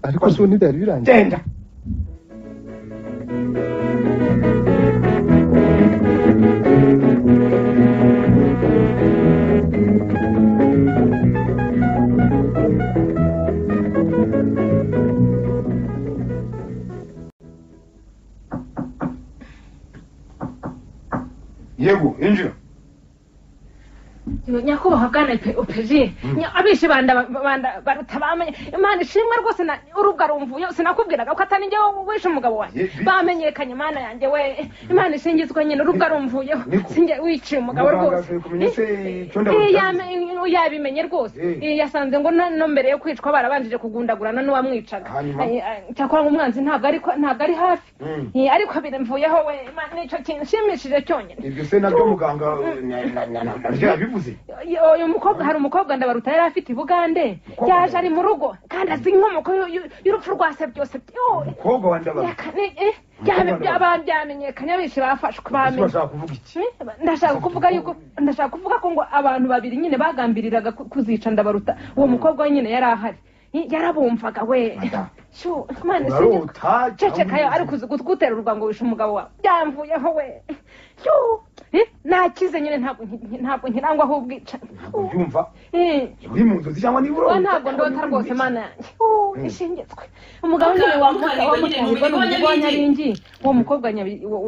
Ariko so ntidari birangiye. Genda. Yego, injira. Nyakubahwa bwana Opezi abishe banda barutabamenye Imana ishimwe rwose na urubwa rumvuye sinakubwiraga ko atani njye wishe umugabo wanjye bamenyekanye Imana yanjye we Imana ishingizwe nyine urubwa rumvuyeho sinjye wiciye umugabo rwose yabimenye rwose yasanze ngo no mbere yo kwicwa barabanjije kugundagurana n'uwamwicaga cyakora umwanzi ntabwo ari hafi ariko biramvuyeho we Imana nicyo kinshimishije cyonyine ibyo se nabyo muganga bivuze uyu mukobwa hari umukobwa Ndabaruta yari afite i Bugande yaje ari mu rugo kandi azi inkomoko y'urupfu rwase byose umukobwa wa Ndabaruta byamenyekanye abishe bafashwe bamenye ndashaka kuvuga ko ngo abantu babiri nyine bagambiriraga kuzica Ndabaruta uwo mukobwa nyine yari ahari yarabumvaga we Imana cecekayo ari gutera urwango wishe umugabo wawe byamvuyeho we nakize nyine ntabwo nkirangwa aho ubwica byumva uri mu nzozi cyangwa ni buro ntabwo ndota rwose Mana yanjye ishingitswe umugabo nyine wamutahirwa n'umugabo wa Nyaringi uwo mukobwa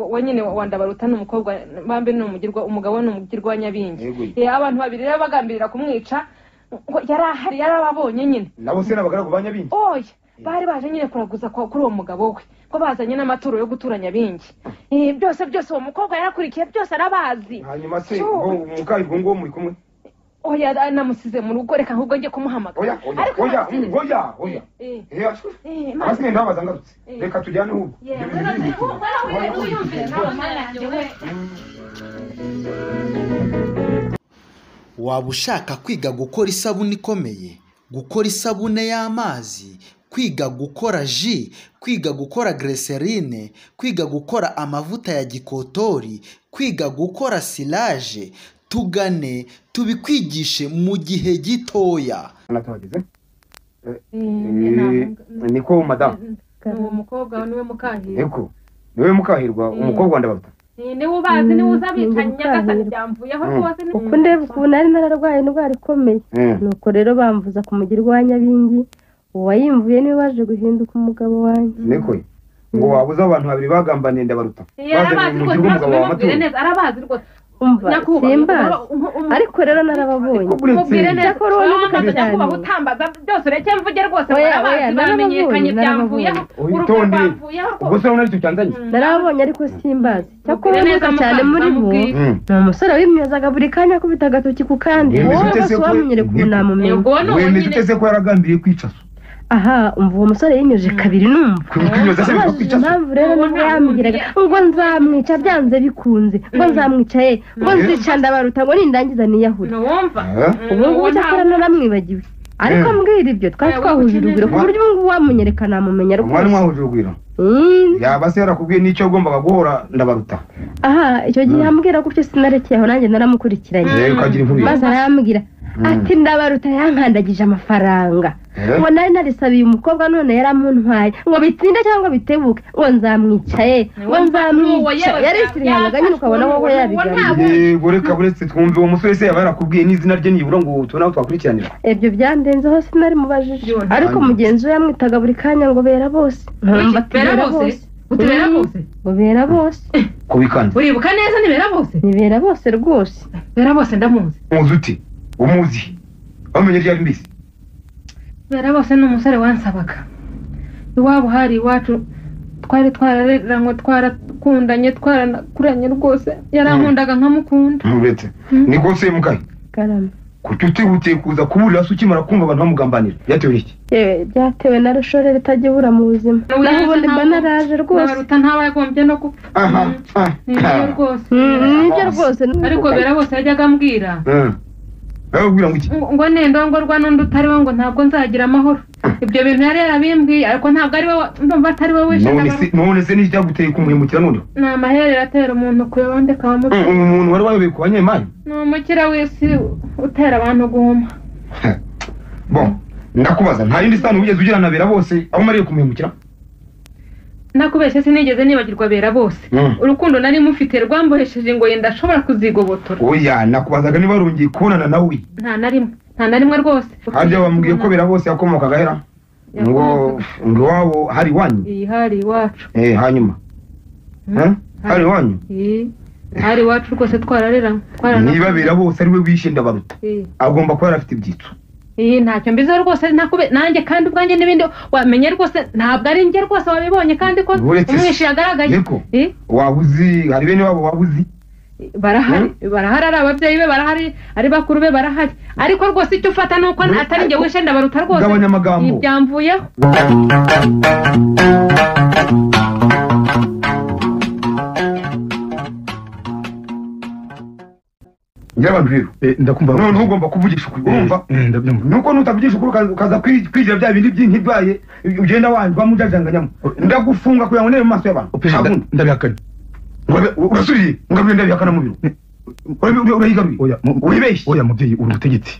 wa nyine wa Ndabaruta n'umukobwa bambe n'umugirwa umugabo n'umugirwa wa Nyabingi abantu babiri rero bagambirira kumwica yarahari yarababonye nyine nabo se nabagaragu ba Nyabingi oya bari baje nyine kuraguza kuri uwo mugabo we ko bazanye n'amaturo yo gutura Nyabingi byose uwo mukobwa yarakurikiye byose arabazi hanyuma se umukahirwa ngo muri kumwe oya namusize mu rugo reka ahubwo njye kumuhamagara oya asme ndabaza ngarutse reka tujyane ubu waba ushaka kwiga gukora isabune ikomeye gukora isabune y'amazi kwiga gukora ji kwiga gukora glycerine kwiga gukora amavuta ya gikotori kwiga gukora silage tugane tubikwigishe mu gihe gitoya niko madam uwo mukobwa niwe mukahirwa yego niwe mukahirwa umukobwa wa Ndabaruta niwe ubazi niwe uzabicanye Nyagasani byamvuyeho rwose uko ndeba ukuntu nari nararwaye indwara ikomeye nuko rero bamvuza ku mugirwa wa Nyabingi uwayimvuye niwe waje guhinduka umugabo wanjye niko ngo wabuze abantu babiri bagambaniye Ndabaruta arabazi rwose arabazi rwose umva simbazi ariko rero narababonye mubwire neza ko rero n'umukazi cyangwa utambaza byose ureke mvuge rwose barabazi bamenyekanye byamvuyeho urupfu rwamvuyeho ubwo se urabona icyo cyanzanye narababonye ariko simbazi cyakora neza cyane muri bo ni umusore w'imyozaga buri kanya akubita agatoki ku kandi wowe bose wamenyere ko namumenye wemeze utese ko yaragambiriye kwica so aha umva uwo musore yinyoje kabiri numva impamvu rero nibwo yambwiraga ngo nzamwica byanze bikunze ngo nzamwica ye ngo nzica ndabaruta ngo nindangiza niyahure ubu ngubu cyakora naramwibagiwe ariko mbwira ibyo twari twahuje urugwiro ku buryo ubu ngubu wamunyereka namumenya rwose mwari mwahuje urugwiro yaba se yarakubwiye n'icyo agombaga guhora ndabaruta aha icyo gihe yambwira gutyo sinarekeyeho nanjye naramukurikiranye maze arambwira ati ndabaruta yankandagije amafaranga ngo nari narisabiye umukobwa none yaramuntwaye ngo bitinde cyangwa bitebuke ngo nzamwicaye ngo nzamwica yarisirihanga nyine ukabona wowe yabigamije reka buretse twumve uwo musore se yaba yarakubwiye n'izina rye nibura ngo tubone aho twakurikiranira ibyo byandenzeho sinari mubajije ariko mugenzi we yamwitaga buri kanya ngo bera bose nkumva tubera bose utubera bose ngo bera bose kubikanda uribuka neza nibera bose nibera bose rwose bera bose ndamuzi muzi uti umuzi wamenye ryari mbisi bera bose ni umusore wansabaga iwabo hari iwacu twari twarareranywe twarakundanye twarakuranye rwose yarankundaga nkamukunda uretse ni rwose mukayi karame kuki utihutiye kuza kuburira se ukimara kumva abantu bamugambanira byatewe iki byatewe na rushore ritajya mu buzima naho ubundi mba naraje rwose nabaruta ntaba yagombye no gupfa nibyo rwose nibyo rwose ariko bera bose yajyaga ambwira arabwira ngo iki ngo nendongorwa n'undi utari we ngo ntabwo nzagira amahoro ibyo bintu yari yarabimbwiye ariko ntabwo ari we ndumva atari we wishe none se n'icyo cyaguteye kumuhemukira n'undi ni amaherere atera umuntu ku yonde kamuca umuntu wari wayoboye ku banyemari ni umukira w'isi utera abantu guhuma bon ndakubaza nta yindi sano wigeze ugira na bera bose aho mariye kumuhemukira nakubeshye sinigeze nibagirwa bera bose urukundo nari mufite rwambohesheje ngo yenda ashobora kuzigobotora oya nakubazaga niba warongeye kubonana nawe nta na rimwe rwose harya wambwiye ko bera bose yakomokaga hera ngo iwabo hari iwanyu iyi hari iwacu hanyuma hari iwanyu hari iwacu rwose twarareranywe niba bera bose ari we wishe ndabaruta agomba kuba yarafite ibyitso ntacyo mbizo rwose nanjye kandi ubwanjye n'ibindi wamenye rwose ntabwo ari njye rwose wabibonye kandi ko umwishe yagaragaye wabuzi hari bene wabo wabuzi barahari ari ababyeyi be barahari ari bakuru be barahari ariko rwose icyo ufata ni uko atari njye wishe ndabaruta rwose ibyamvuyeho njyabantu rero ndakumva none ugomba kuvugisha ukuri urumva nuko nutavugisha ukuri ukaza kwigira bya bindi by'intibwaye ugenda wanjwa mujajanganyamo ndagufunga kugira ngo nere mu maso y'abantu ndabihakanye urasuriye ngabire ndabihakana mu biro urayigaruye wibeshye oya mubyeyi uri ubutegetsi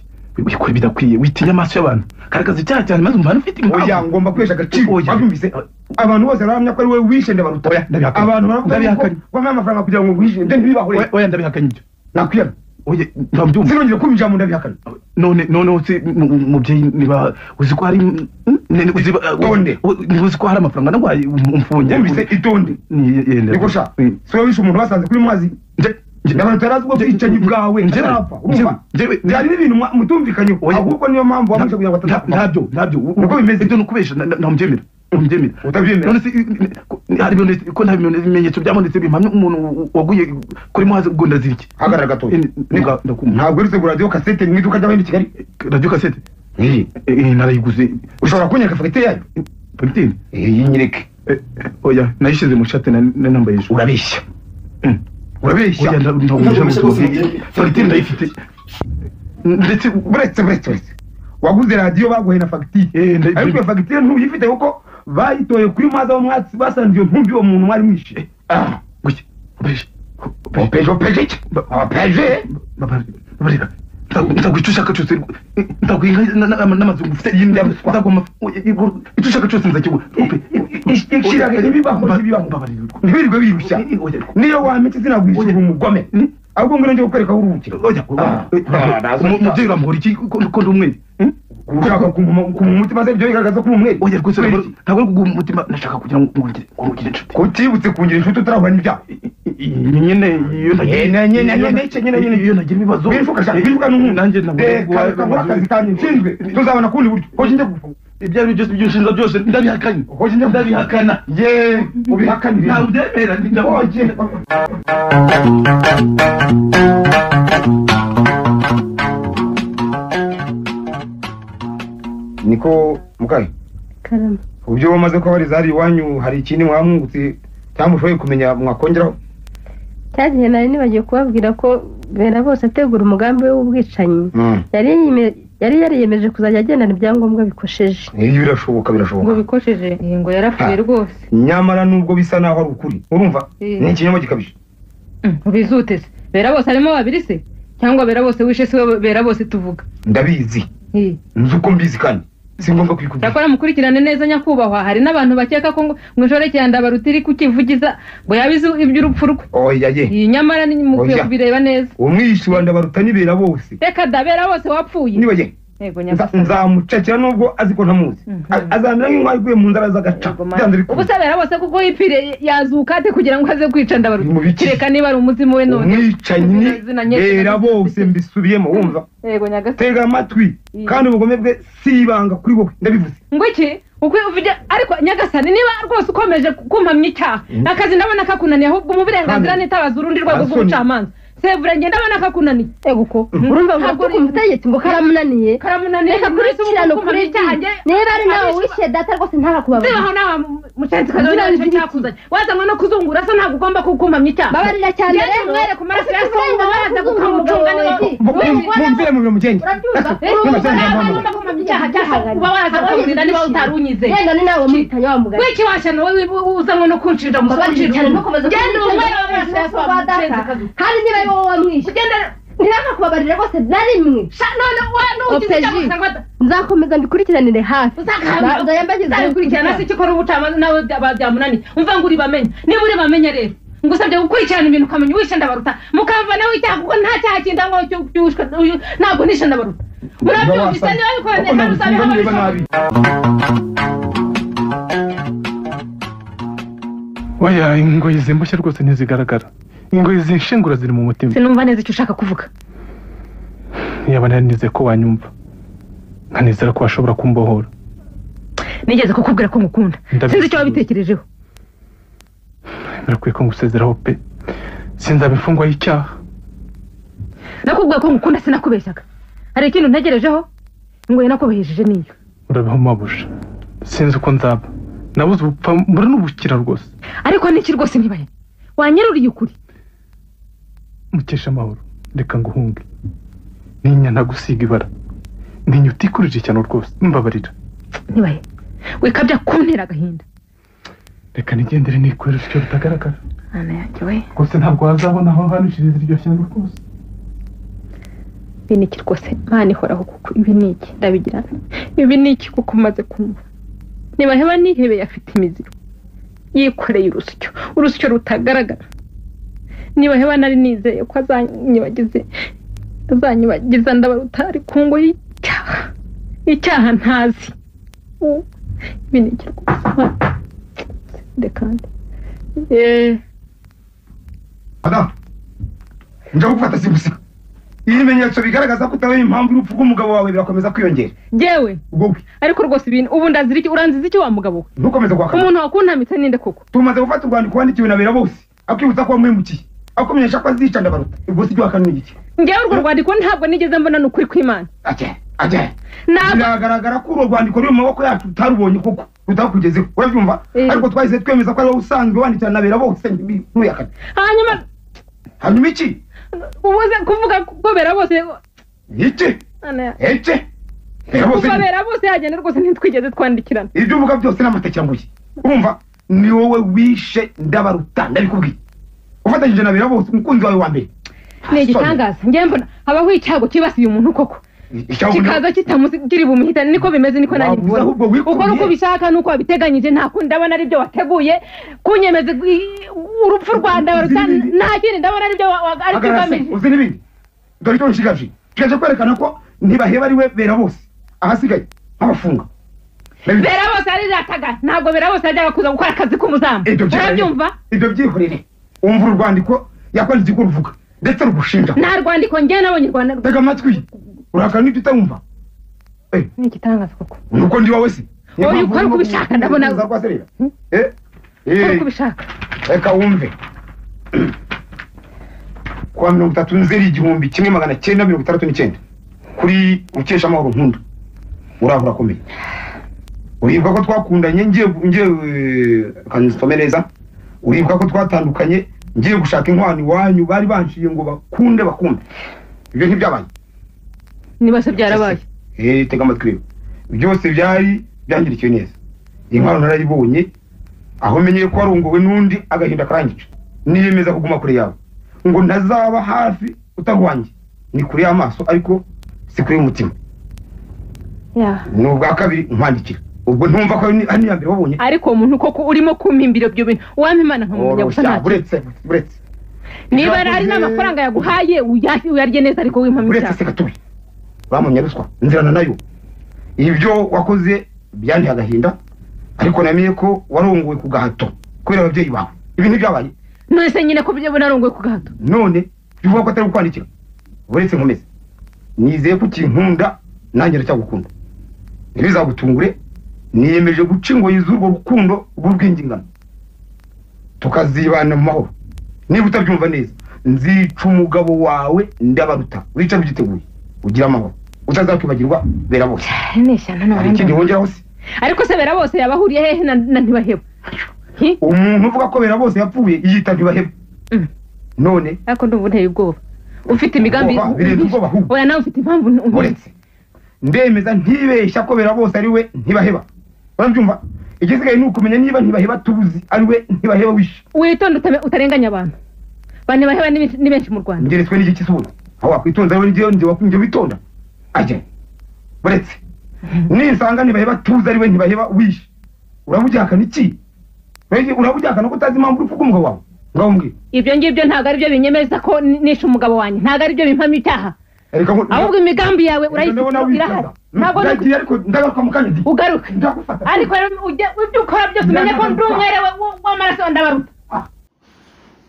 wikora bidakwiye witinya amaso y'abantu karagaza icyaha cyane maze umwana ufite impamvu oya ngomba kwesha agaciro wabyumvise abantu bose barahamya ko ari wowe wishe ndabaruta abantu baravuga ko wambaye amafaranga kugira ngo wishe ibyo ntibibahore oya ndabihakanye ibyo nakwiyana oye ntabyumva sinongeye kumva ijambo ndabihakana none uzi mubyeyi niba uzi ko hari uzi ko hari amafaranga nagwaye umfunge wumvise itonde niko sha so wishe umuntu basanze kuri mwazi ndabantu tarazi bwo kwicanyi bwawe ntarapfa byari n'ibintu mutumvikanye ahubwo niyo mpamvu wamushe kugira ngo ntabyo nuko bimeze ibyo nukubesha ntamubyemera utabyemera none se hari ko nta bimenyetso byabonetse bimpamya umuntu waguye kuri muhazi ubwo ndazirike hagarara gatoya ntabwo uretse ngo radiyo kasete mu iduka ry'abahindi Kigali radiyo kasete narayiguze ushobora kunyereka fagitire yayo fagitire yinyereke oya nayishyize mu shati nambaye ejo urabeshya oya fagitire ndayifite ndetse buretse waguze radiyo baguhe na fagitire ariko iyo fagitire ntuyifite kuko bayitoye kuri maza wo mwatsi basanze iyo ntumbi uwo muntu mwari mwishe guke opeje babarira ndagwica ushaka cyose ndagwinga n'amazungu ufite ndagoma icyo ushaka cyose nzakigwa ishiraga ntibibaho ntibirirwe birushya niyo wametse sinagwishyura umugome ahubwo ngo ngiye kukwereka aho uruhukira umubyeyi uramuhora iki ko ndi umwe ushaka kumutima se byo bigaragaza ko umwe oya rwose ntabwo ari kuguha umutima nashaka kugira ngo ngungire inshuti ko utibutse kungira inshuti utarahura n'ibyaha nyine iyo nagira ibibazo bivuga nanjye ntabwo akazi kanjye nshinzwe tuzabona kundi buryo ko njye gufunga ibyo ari byose by'inshinga byose ndabihakanye ko njye ndabihakana ye ubihakanire ntabwo byemera ndaboje niko mukaye karama ubyo wamaze ko bari zari iwanyu hari ikindi mwamwungutse cyangwa ushoboye kumenya mwakongeraho cyagiye nari nibagiye kubabwira ko bera bose ategura umugambi we w'ubwicanyi yari yariyemeje kuzajya agendana ibyangombwa bikosheje iyo birashoboka ngo bikosheje ngo yarapfuye rwose nyamara nubwo bisa naho ari ukuri urumva ni ikinyoma gikabije ubizute se bera bose harimo babiri se cyangwa bera bose wishe se bera bose tuvuga ndabizi nzi uko mbizi kandi si ngombwa kwikubwira yakora mukurikirane neza nyakubahwa hari n'abantu bakeka ko mwijorekeye ndabarutiri kukivugiza ngo yabize iby'urupfu rwe oya ye nyamara ni mukwiye kubireba neza umwishi wa ndabaruta nibera bose reka dabera bose wapfuye niwe ye nzamucakira nubwo azi ko ntamuzi azamera nk'intwari iguye mu nzara z'agaca ubu se bera bose kuko yipfire yazuka ate kugira ngo aze kwica ndabaruta kireka niba ari umuzimu we none umwicanyi bera bose mbisubiyemo wumva tega amatwi kandi ubugome bwe si ibanga kuri wowe ndabivuze ngo iki ariko nyagasani niba rwose ukomeje kumpamya icyaha akazi ndabona kakunaniye ahubwo mu burenganzira nitabaza urundi rwego rw'ubucamanza sevura ngenda abana kakunaniye eguko urumva ntabwo ku mutegetsi ngo karamunaniye reka kurikirana ukuri icyaha niba ari nawe wishe data rwose ntarakubabara aho nawe mucenzi kazi nicyo cyakuzanye wazanywe no kuzungura se ntabwo ugomba kukumpamya icyaha babarira cyane rero mwere ku maraso ya songa baraza gukamucunga mumvire mu mugenge uba waza kumbwira niba utari unyize yenda ni nawe muhitanya wa mugari wiki washana wowe uzanywe no kunshinja babarira cyane no komeza genda umwere w'amaraso ya songa hari niba wowe wamwishe ntibakakubabarire rwose na rimwe nzakomeza mbikurikiranire hafi nzakurikirana se ikikora ubucamanza nawe byamunaniye umva ngo uri bamenye niba uri bamenye rero ngusabye gukurikirana ibintu ukamenya uwishe ndabaruta mukamva nawe icyaha kuko nta cyaha kindi aho cyushwe ntabwo nishe ndabaruta murabyumvise niba bikora neza muzabeho babishoboye oya ingoyi zimboshye rwose ntizigaragara ingoyi zinshingura ziri mu mutima sinumva neza icyo ushaka kuvuga yaba nanize ko wanyumva nkanizera ko washobora kumbohora nigeze kukubwira ko ngukunda sinzi icyo wabitekerejeho birakwiye ko ngusezeraho pe sinzaba imfungwa y'icyaha nakubwira ko ngukunda sinakubeshyaga hari ikintu ntegerejeho ingoyi nakubahejeje niyo urabeho mabuja sinzi uko nzaba nabuze ubupfa mbura n'ubukira rwose ariko niki rwose ntibaye wanyeruriye ukuri mukesha amahoro reka nguhunge ninya ntagusiga ibara ninya utikurije cyane rwose mbabarira ntibaye wikabya kuntera agahinda reka nigendere nikorera icyo bitagaragara ana yanjye we rwose ntabwo wazabona aho hanishiriza iryo shyano rwose ibi niki rwose Mana ihoraho kuko ibi niki ndabigira ibi niki kuko umaze kumva niba heba nihebe afite imiziro yikoreye urusyo rutagaragara niba heba nari nizeye ko azanyibagiza ndabaruta ari ku ngo y'icyaha ntazi ibi ni iki rwose ndekande Adam njya gufata simusiga ibimenyetso bigaragaza ko utabaye impamvu y'urupfu rw'umugabo wawe birakomeza kwiyongera yewe ariko rwose ibintu ubu ndazira iki uranziza iki wa mugabo we ntukomeze guhakana umuntu wakuntamitse ninde koko tumaze gufata urwandiko wandikiwe na bera bose akibutsa ko wamwimukiye akumenyesha ko azica ndabaruta ubwo si byo wakana n'igiki ngewe urwo rwandiko ntabwo nigeze mbona n'ukuri kw'Imana biragaragara ko urwo rwandiko ruri mu maboko yacu utarubonye koko rutakugezeho urabyumva ariko twahise twemeza ko ari wowe usanzwe wandikira na bera bose ntuyakane hanyuma iki ubuze kuvuga ko bera bose iki kuva bera bose yagenda rwose ntitwigeze twandikirana ibyo uvuga byose n'amatekiranguye urumva ni wowe wishe ndabaruta ndabikubwiye ufatanyije na bera bose umukunzi wawe wa mbere ni igitangaza njye mbona habaho icyago kibasiye umuntu koko kikaza kitamugira bumuhitane niko bimeze niko nanjye mbona uko nuko bishaka nuko wabiteganyije nta kundi ndabona ari byo wateguye kunyemeza urupfu rwanda nta kindi ndabona ari byo ari kugamije uzi n'ibindi dore icyo nshigaje kwerekana ko ntibaheba ari we bera bose ahasigaye abafunga bera bose ari rataga ntabwo bera bose ajyaga kuza gukora akazi k'umuzamu urabyumva ibyo byihorere umva urwandiko yakwanditse ko ruvuga ndetse rugushinja nta rwandiko njye nabonye Rwanda tega amatwi urakana n'ibyo utamva ni igitangaza koko nuko ndi wowe se oya ukora uko ubishaka ndabona ukora uko ubishaka reka wumve kwa 30 Nzeri 1969 kuri ukesha amahoro nkunda urahura komeye uribuka ko twakundanye ngiye kanzitome neza uribuka ko twatandukanye ngiye gushaka inkwani wanyu bari banshiye ngo bakunde ibyo ntibyabaye niba se byarabaye tega amatwi byose byari byangirikiye neza inkwano narayibonye aho menyeye ko warongowe n'undi agahinda karangica niyemeza kuguma kure yawe ngo ntazaba hafi utahwanye ni kure y'amaso ariko si kure y'umutima n'ubwa kabiri nkwandikira ubwo ntumva ko ari yambere wabonye ariko umuntu koko urimo kumpimbira byo bintu wampa imana nkamumenya gusa nta buretse niba ari n'amafaranga yaguhaye uyarye neza ariko wimpamya buretse se gatuye bamunya ruswa nzirana nayo ibyo wakoze byandi agahinda ariko namenye ko warongowe ku gahato kubera ababyeyi bawe ibi ntibyabaye none se nyine ko byo narongowe ku gahato none bivuga ko atari gukwandikira buretse nkomeze nizeye ko ukinkunda nanjye ndacyagukunda ntibizagutungure niyemeje guca ingoyi z'urwo rukundo rw'urwingingano tukazibana mu mahoro niba utabyumva neza nzica umugabo wawe ndabaruta wica byiteguye ugira amahoro utazakwibagirwa bera bose hari ikindi wongeraho se ariko se bera bose yabahuriye hehe na ntibaheba umuntu uvuga ko bera bose yapfuye yita ntibaheba none ariko ndumva nteye ubwoba ufite imigambi oya nawe ufite impamvu uretse ndemeza ntibeshya ko bera bose ari we ntibaheba urabyumva igisigaye ni ukumenya niba ntibaheba tubuzi ari we ntibaheba wishe witonde utarenganya abantu ntibaheba ni benshi mu Rwanda ngeretswe n'iki kisubura aho wakwitonda we njye wakunje witonda ajye buretse nisanga ntibaheba tubuzi ari we ntibaheba wishe urabujyakana iki urabujyakana ko utazi impamvu uri kuvuga umugabo wawe ngaho mbwira ibyo ngibyo ntabwo ari byo binyemeza ko nishe umugabo wanjye ntabwo ari byo bimpamya icyaha ahubwo imigambi yawe urayifite ntabwo ariko ndagaruka mu kanya ugaruka ariko ibyo ukora byose umenye ko ndi umwerewe w'amaraso ndabaruta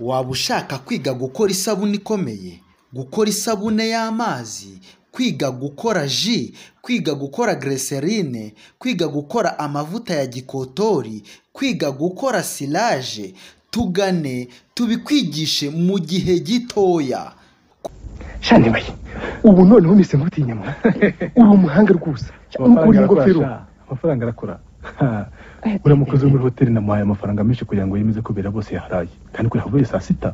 waba ushaka kwiga gukora isabune ikomeye gukora isabune y'amazi kwiga gukora ji kwiga gukora glycerine kwiga gukora amavuta ya gikotori kwiga gukora silage tugane tubikwigishe mu gihe gitoya shani baye ubu noneho mise nkutinyama uri umuhanga rwose uri ingofero amafaranga arakora uramukoze muri hoteli namuhaye amafaranga menshi kugira ngo yemeze ko bera bose yaharaye kandi ko yavuye saa sita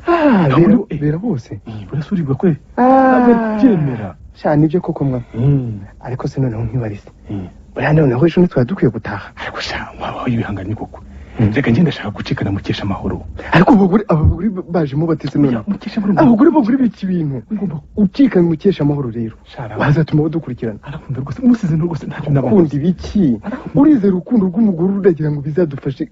bera bose burasurirwa kwe byemera shani ibyo koko mwa ariko se noneho nkibarize buriya noneho ejo ntitwari dukwiye gutaha ariko sha wabaho ibihanganye koko reka ngenda ndashaka gucikana mukesha amahoro ariko abagore bajemo bateze none abagore biki ibintu ucikana mukesha amahoro rero bazatuma badukurikirana arakunda rwose umusize rwose ntacyo nakunda ibiki urizera urukundo rw'umugore uragira ngo bizadufashe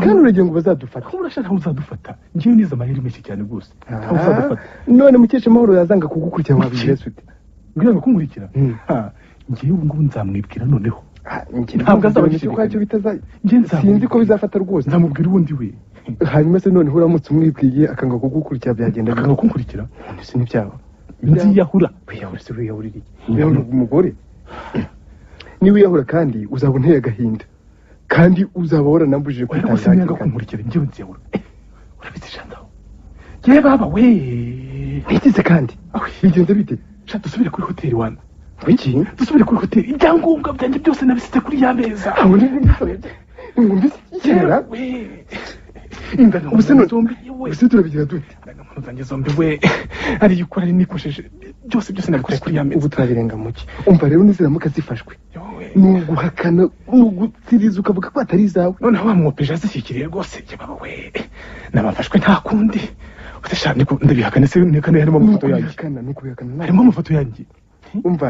kandi uragira ngo bazadufata urashaka aho uzadufata ngiye niza amaheri menshi cyane rwose aho uzadufata none mukesha amahoro yazanga kugukurikirana wabigeze ute ngira ngo kunkurikira ngiye ubu ngubu nzamwibwira noneho ntabwo azaboneka ko icyo bitazaye sinzi ko bizafata rwose nzamubwira ubundi we hanyuma se noneho uramutse umwibwiye akanga kugukurikira byagenda akanga kunkurikira ndetse n'ibyaba nziyahura wiyahura se wiyahurira iki wiyahura umugore niwiyahura kandi uzaba unteye agahinda kandi uzaba waranambujije kwitangira ariko sinanga kunkurikira njyewe nziyahura urabizi shandaho yewe baba we ntikize kandi bigenze bite sha dusubire kuri hoteli wana wiki dusubire kuri hoteli ibyangombwa byanjye byose nabisize kuri ya meza aho ngumbisikera ubuse none ubuse turabigira dute arangamuntu zanjye zombi we ari ukora ari nikosheje byose nabikoze kuri ya meza ubu turabirenga muki umva rero niziramuka zifashwe nuguhakana nugutsiriza ukavuga ko atari izawe noneho bamwopeje azishyikiriye rwose baba we nabafashwe nta kundi ndabihakane se nekane harimo amafoto yanjye harimo amafoto yanjye umva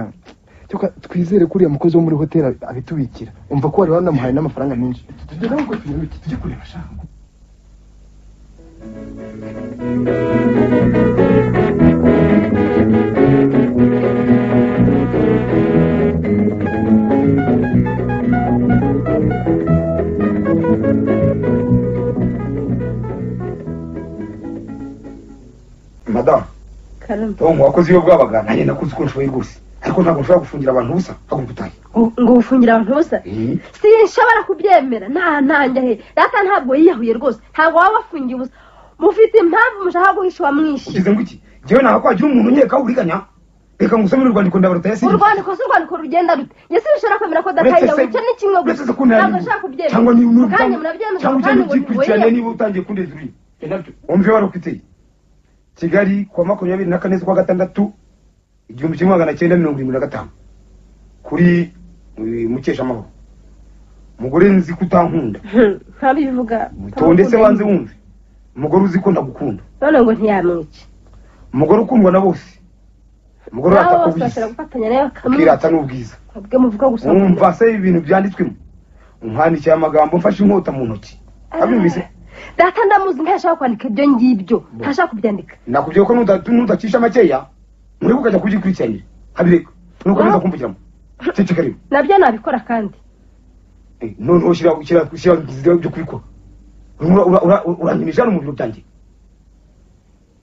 twizere ko uriya mukozi wo muri hoteli abitubikira umva ko wari wanamuhaye n'amafaranga menshi tugere ahubwo tujye kureba shaka madamu tom wakoze iyo bwabaga nanjye nakuze uko nshoboye rwose ariko ntabwo nshobora gufungira abantu ubusa haguruka utahe ngo ufungira abantu ubusa sinshobora kubyemera ntanjye he data ntabwo yiyahuye rwose ntabwo waba wafungiye ubusa mufite impamvu mushaka guhisha uwamwishe ugize ngo iki njyewe ntabwo kwagira umuntu unyeka uriganya reka ngusomere urwandiko ndabaruta yasi urwandiko rugenda rute njye sinshobora kwemera ko data yiyahuye icyo ni kimwe gusa ntabwo nshaka kubyemera cyangwa ni kandi murabyemeza cyangwa ugenda ugikurikiranye niba utangiye kundeza uri wumve warokiteye Kigali kwa 24 z'ukwa gatandatu 1975 kuri mukesha amahoro umugore nzi kutankunda ntabivuga tonde se wanze wumve umugore uzi ko ndagukunda none ngo ntiyamwice umugore ukundwa na bose umugore atakubishira gufatanya nayo kirata n'ubwiza ubwe muvuga gusa umva se ibintu byanditswemo umwandikiye amagambo mfashe inkota mu ntoki abyumvise data ndamuzi ntashaka kwandika ibyo ngibyo ntashaka kubyandika nakubwiye ko nudacisha makeya muri ukajya kugikurikirana habireka nukomeza kumvugiramo cece karibu nabyo nabikora kandi none ushira byo kubikora uranyimisha no mu biro byanjye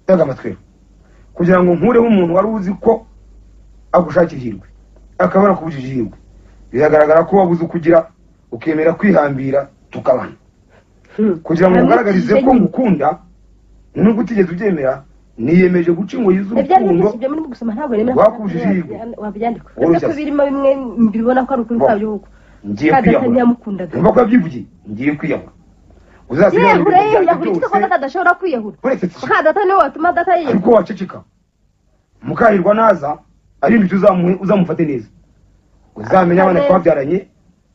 taga amatwero kugira ngo nkureho umuntu wari uzi ko agushakira ihirwe akabara kubujije ihirwe biragaragara ko wabuze ukugira ukemera kwihambira tukabana kugira ngo ugaragarize ko ngukunda nubwo utigeze ubyemera niyemeje guca ingoyi z'urukundo ibyo muri gusoma ntabwo nemera wakubujije ihirwe wabyandika ko birimo bimwe mbibona ko ari ukuri kwabyo ngiye kwiyahura mba ko yabyivugiye ngiye kwiyahura uzasiga yahura ko data adashobora kwiyahura ka data niwe watuma data yiyahura ariko waceceka mukahirwa naza arindi uzamufate neza uzamenya abana twabyaranye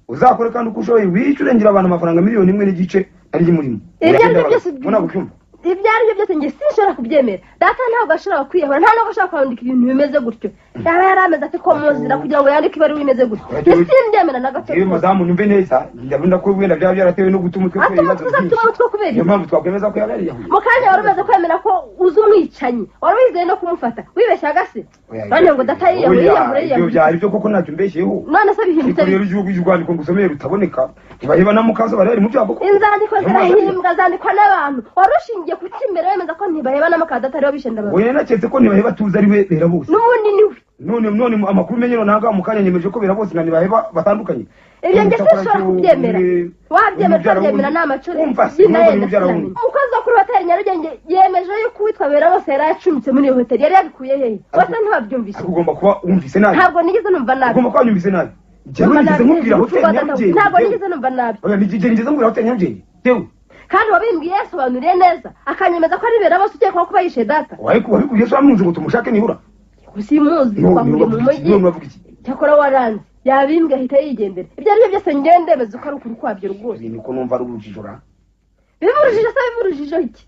uzakore kandi uko ushoboye wica urengera abantu amafaranga 1.1 million ari murimo ibyo ari byo byose njye sinshobora kubyemera data ntabwo ashobora kwiyahura nta nubwo ashobora kwandika ibintu bimeze gutyo yaba yarameze ati ko muzira kugira ngo yandike ibari bimeze gutyo simbyemera na gato yewe madamu nyumve neza ndabona ko wenda byaba byaratewe no gutuma utwe kubera iyo mpamvu twakwemeza ko yaba yariyahuye mu kanya wari umaze kwemera ko uzi umwicanyi wari wizeye no kumufata wibeshyaga se none ngo data yiyahure ibyo byari byo koko ntacyo mbeshyeho none se bihindutse rero igihugu cy'urwandiko ngusomeye rutaboneka ntibaheba na mukazo bari mu byago inzandiko zirahimbwa zandikwa n'abantu warushingiye ku kimbere wemeza ko ntibaheba n'amakada atari yo bishenda baba oya naketse ko ntibaheba tuzi ari we bera bose n'ubundi niwe none amakuru menye ntaga mu kanya nyemeje ko bera bose na ntibaheba batandukanye ibyo njye sinshobora kubyemera wabyemera utabyemera ni amacuri umukozi wo kuri hoteli Nyarugenge yemeje yuko uwitwa bera bose yari acumbitse muri iyo hoteli yari yabikuye hehe wese ntiwabyumvise ugomba kuba wumvise nabi ntabwo nigeze numva nabi ugomba kuba wumvise nabi nigeze nkubwira hoteli Nyarugenge ntabwo nigeze numva nabi oya nigeze nkubwira hoteli Nyarugenge tewe kandi wabimbwiye yasobanuriye neza akanyemeza ko ari bera bose ugiye kuba kuba yishe data wabikuye so amunze ngo tumushake nibura usimuzi twahuriye mu mujyi cyakora waranze yabimbwe ahita yigendera ibyo ari byo byose ngendemeza uko ari ukuri kwabyo rwose niko numva ari urujijo ra bivurujije se bivurujije iki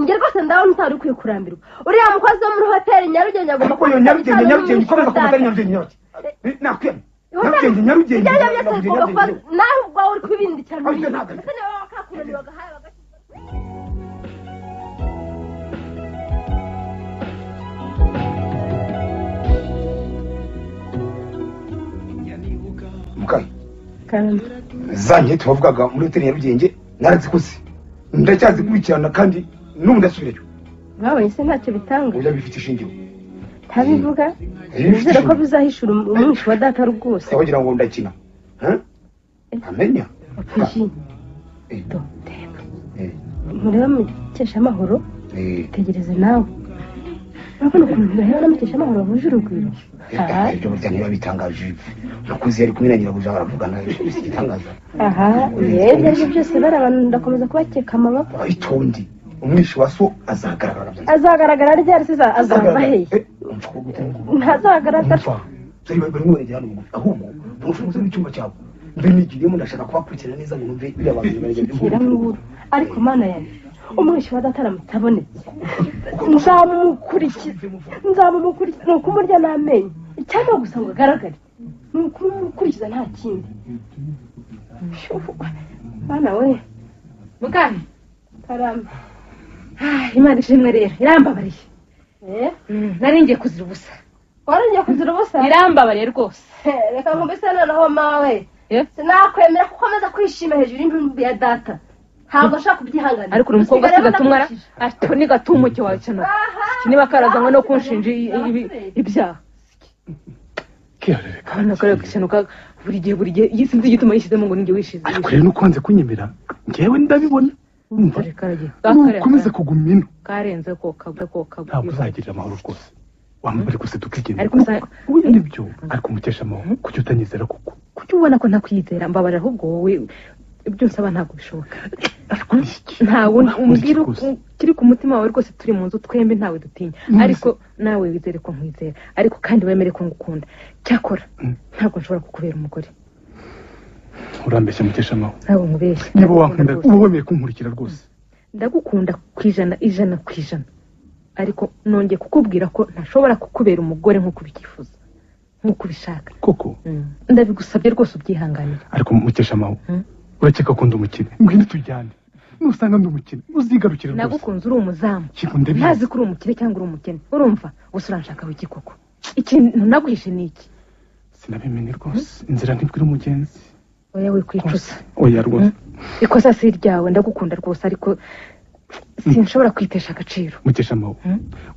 nge rwose ndabona utari ukwiye kurambirwa uriya mukozi wo muri hoteli Nyarugenge agomba kuba Nyarugenge ikomeza ku hoteli Nyarugenge nakwemye Nyarugenge nawe ubwawe uri kubindi cyane ese niba wakakunaniwe agahaye mukayi zanye tubavugaga muri hoteli Nyarugenge narazikuze ndacyazikurikirana kandi n'ubu ndasubirayo babonye se ntacyo bitanga oya bifite ishingiro ntabivuga bizere ko bizahishura umwisho wa data rwose wagira ngo ndakina amenya mureba mukesha amahoro tegereze nawe urabona ukuntu ntibahera n'amukesha amahoro bahuje urugwiro ibyo burya niba bitangaje umukozi yari kumwe na nyirabuja baravugana igitangaza ibyo ari byo byose bari abantu ndakomeza kubakeka amababa itondi umwishi wa so azagaragara ryari se azava hehe ntazagaragara bari mwegerana ubugufi ahubwo ntushobora n'icyumba cyabo mbe nigiriyemo ndashaka kubakurikirana neza ngo numve biriya bantu bari ariko mana yanjye umwishi wa data aramutse abonetse nzamumukurikiza ni ukumurya n'amenyo cyangwa gusa ngo agaragare ni ukurikiza nta kindi bana we mugani karamba Imana ishimwe rero irambabariye nari ngiye kuzira ubusa warangiye kuzira ubusa irambabariye rwose reka ngo mbese noneho mawe sinakwemera kuko amaze kwishima hejuru y'imbi ya data ntabwo ashaka kubyihanganira ariko uri umukobwa se gatumwara ati ni gatumuke wawe cyane niba karazanywe no kunshinja ibyaha kana kare kishanuka buri gihe yisinzi igituma yishizemo ngo ninjye wishize ariko rero nukonze kunyemera ngewe ndabibona umva ukomeze kuguma ino karenze ko kabwe ntabwo uzagirira amahoro rwose wambare gusa tukigenda ariko nibyo ariko umukesha amahoro kuki utanyizera kuko kuki ubona ko ntakwizera mbabarira ahubwo wowe ibyo nsaba ntabwo bishoboka ntawe umbwira kiri ku mutima wawe rwose turi mu nzu twembi ntawe dutinya ariko nawe wizere ko nkwizera ariko kandi wemere ko ngukunda cyakora ntabwo nshobora kukubera umugore urambeshya mukesha amahoro ntabwo nkubeshya niba wankunda uba wemeye kunkurikira rwose ndagukunda ijana ku ijana ariko nongeye kukubwira ko ntashobora kukubera umugore nk'uko ubikifuza nk'uko ubishaka koko ndabigusabye rwose ubyihanganire ariko mukesha amahoro urakeka ko ndi umukene ngwino tujyane nusanga ndi umukene uzigarukire rwose nagukunze uri umuzamu ntazi ko uri umukire cyangwa uri umukene urumva gusa uranshakaho iki koko ikintu naguhishe ni iki sinabimenye rwose inzira ntibwira umugenzi oya we kwicuza oya rwose ikosa si iryawe ndagukunda rwose ariko sinshobora kwitesha agaciro mukesha amahoro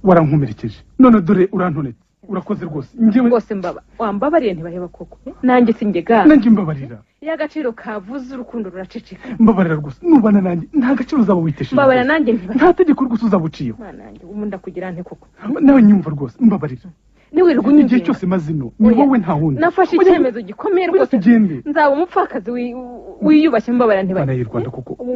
warankomerekeje none dore urantonetse urakoze rwose njyewe rwose wambabariye ntibaheba koko nanjye singega nanjye mbabarira iyo agaciro kavuze urukundo ruraceceka mbabarira rwose nubana nanjye nta gaciro uzaba witesheje mbabarira nanjye ntibaheba nta tegeko rwose uzaba uciyeho nanjye ubu ndakugira nte koko nawe nyumva rwose mbabarira niwirirwa unyumva igihe cyose mazino ni wowe nta wundi nafashe icyemezo gikomeye rwose nzaba umupfakazi wiyubashye mbabarira ntibaheba bana y'Rwanda koko ubu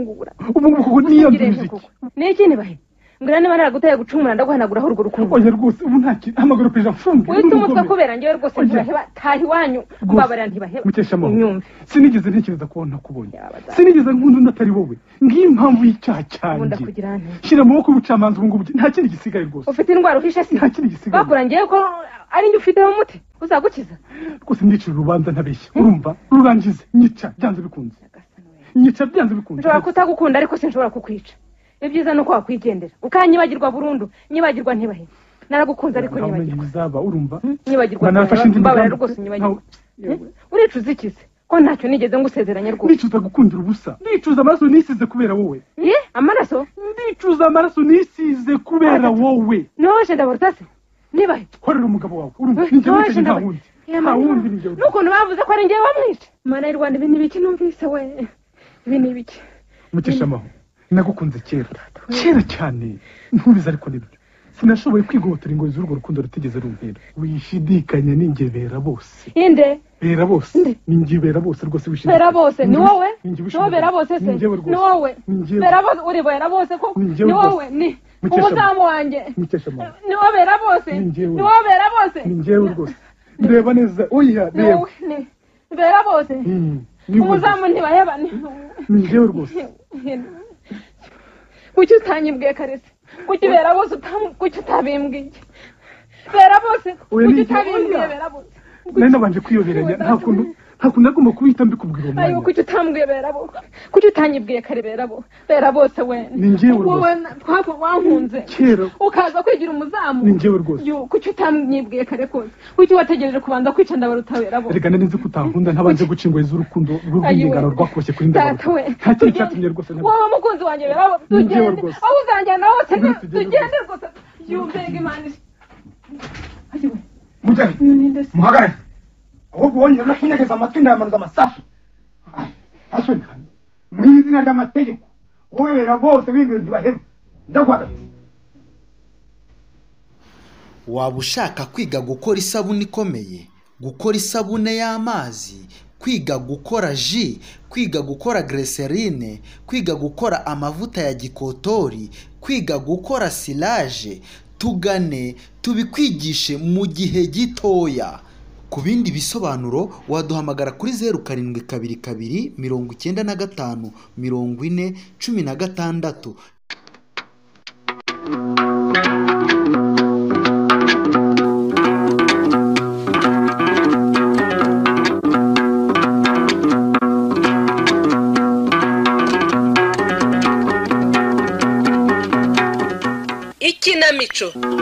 ngubu niyo muziki ni iki ntibaheba mbwira niba naraguteye gucumura ndaguhanaguraho urwo rukundo oya rwose ubu nta kintu hamagara peja mfunge wita umutwe kubera njyewe rwose ntibaheba taha iwanyu mbabarira ntibaheba mukesha amahoro sinigeze ntekereza ko nakubonye sinigeze nkunda undi atari wowe ngiyo impamvu y'icyaha cyanjye shyira amaboko y'ubucamanza ubu ngubu nta kindi gisigaye rwose ufite indwara uhishe si nta kindi gisigaye bakurangiye ko ari njye ufiteho umuti uzagukiza rwose ndicira urubanza ntabeshya urumva rurangize nyica byanze bikunze nyica byanze bikunze nshobora kutagukunda ariko sinshobora kukwica ibyiza nuko wakwigendera ukanyibagirwa burundu nyibagirwa ntibaheba naragukunze ariko nyibagirwa bizaba urumva nyibagirwa mbabarira rwose nyibagirwa uricuza ikize ko ntacyo nigeze ngusezeranya rwose ndicuza gukundira ubusa ndicuza amaraso nisize kubera wowe amaraso ndicuza amaraso nisize kubera wowe noje ndabarutase nibahe korera umugabo wawe urumva ninjye witeze nta wundi nta wundi ninjye nukuntu bavuze ko ari njyewe wamwica mana y'u Rwanda ibi ni ibiki numvise we ibi ni ibiki mukesha amahoro nagukunze kera cyane ntubizi ariko nibyo sinashoboye kwigobotora ingoyi z'urwo rukundo rutigeze rumpera wishidikanya ninjye bera bose inde bera bose ninjye bera bose rwose wishidikanya bera bose ni wowe no bera bose se ni wowe bera bose uri bera bose ko ni wowe ni umuzamu wanjye ni wowe bera bose ni wowe bera bose ni njyewe rwose ndeba neza oya reba bera bose umuzamu ntibaheba ni njyewe rwose kuki utanyibwiye karese kuki bera bose kuki utabimbwiye bera bose kuki utabimbwiye bera bose nari nabanje kwiyoberanya nta kuntu nagomba kubihita mbikubwira uwo mwanya ayo kuki utambwiye bera bose kuki utanyibwiye kare bera bose we ni njyewe rwose wowe twako wankunze kera ukaza kwigira umuzamu ni njyewe rwose kuki utanyibwiye kare kose kuki wategereje kubanza kwica ndabaruta bera bose reka nari nzi ko utankunda ntabanje guca ingoyi z'urukundo rw'urwingano rwakoshye kuri ndabaruta nta kintu cyatumye rwose wowe mukunzi wanjye bera bose tugende aho uzanjyana hose tugende rwose yumvega imana mujyane muhagarare ahubwo wongera no kunyegeza amatwi ndayamanuza amasasu asoni mu izina ry'amategeko wowe bose b'ingeri ntibaheba ndaguhagarara waba ushaka kwiga gukora isabune ikomeye gukora isabune y'amazi kwiga gukora ji kwiga gukora glycerine kwiga gukora amavuta ya gikotori kwiga gukora silage tugane tubikwigishe mu gihe gitoya ku bindi bisobanuro waduhamagara kuri 0722 95 40 16. umuco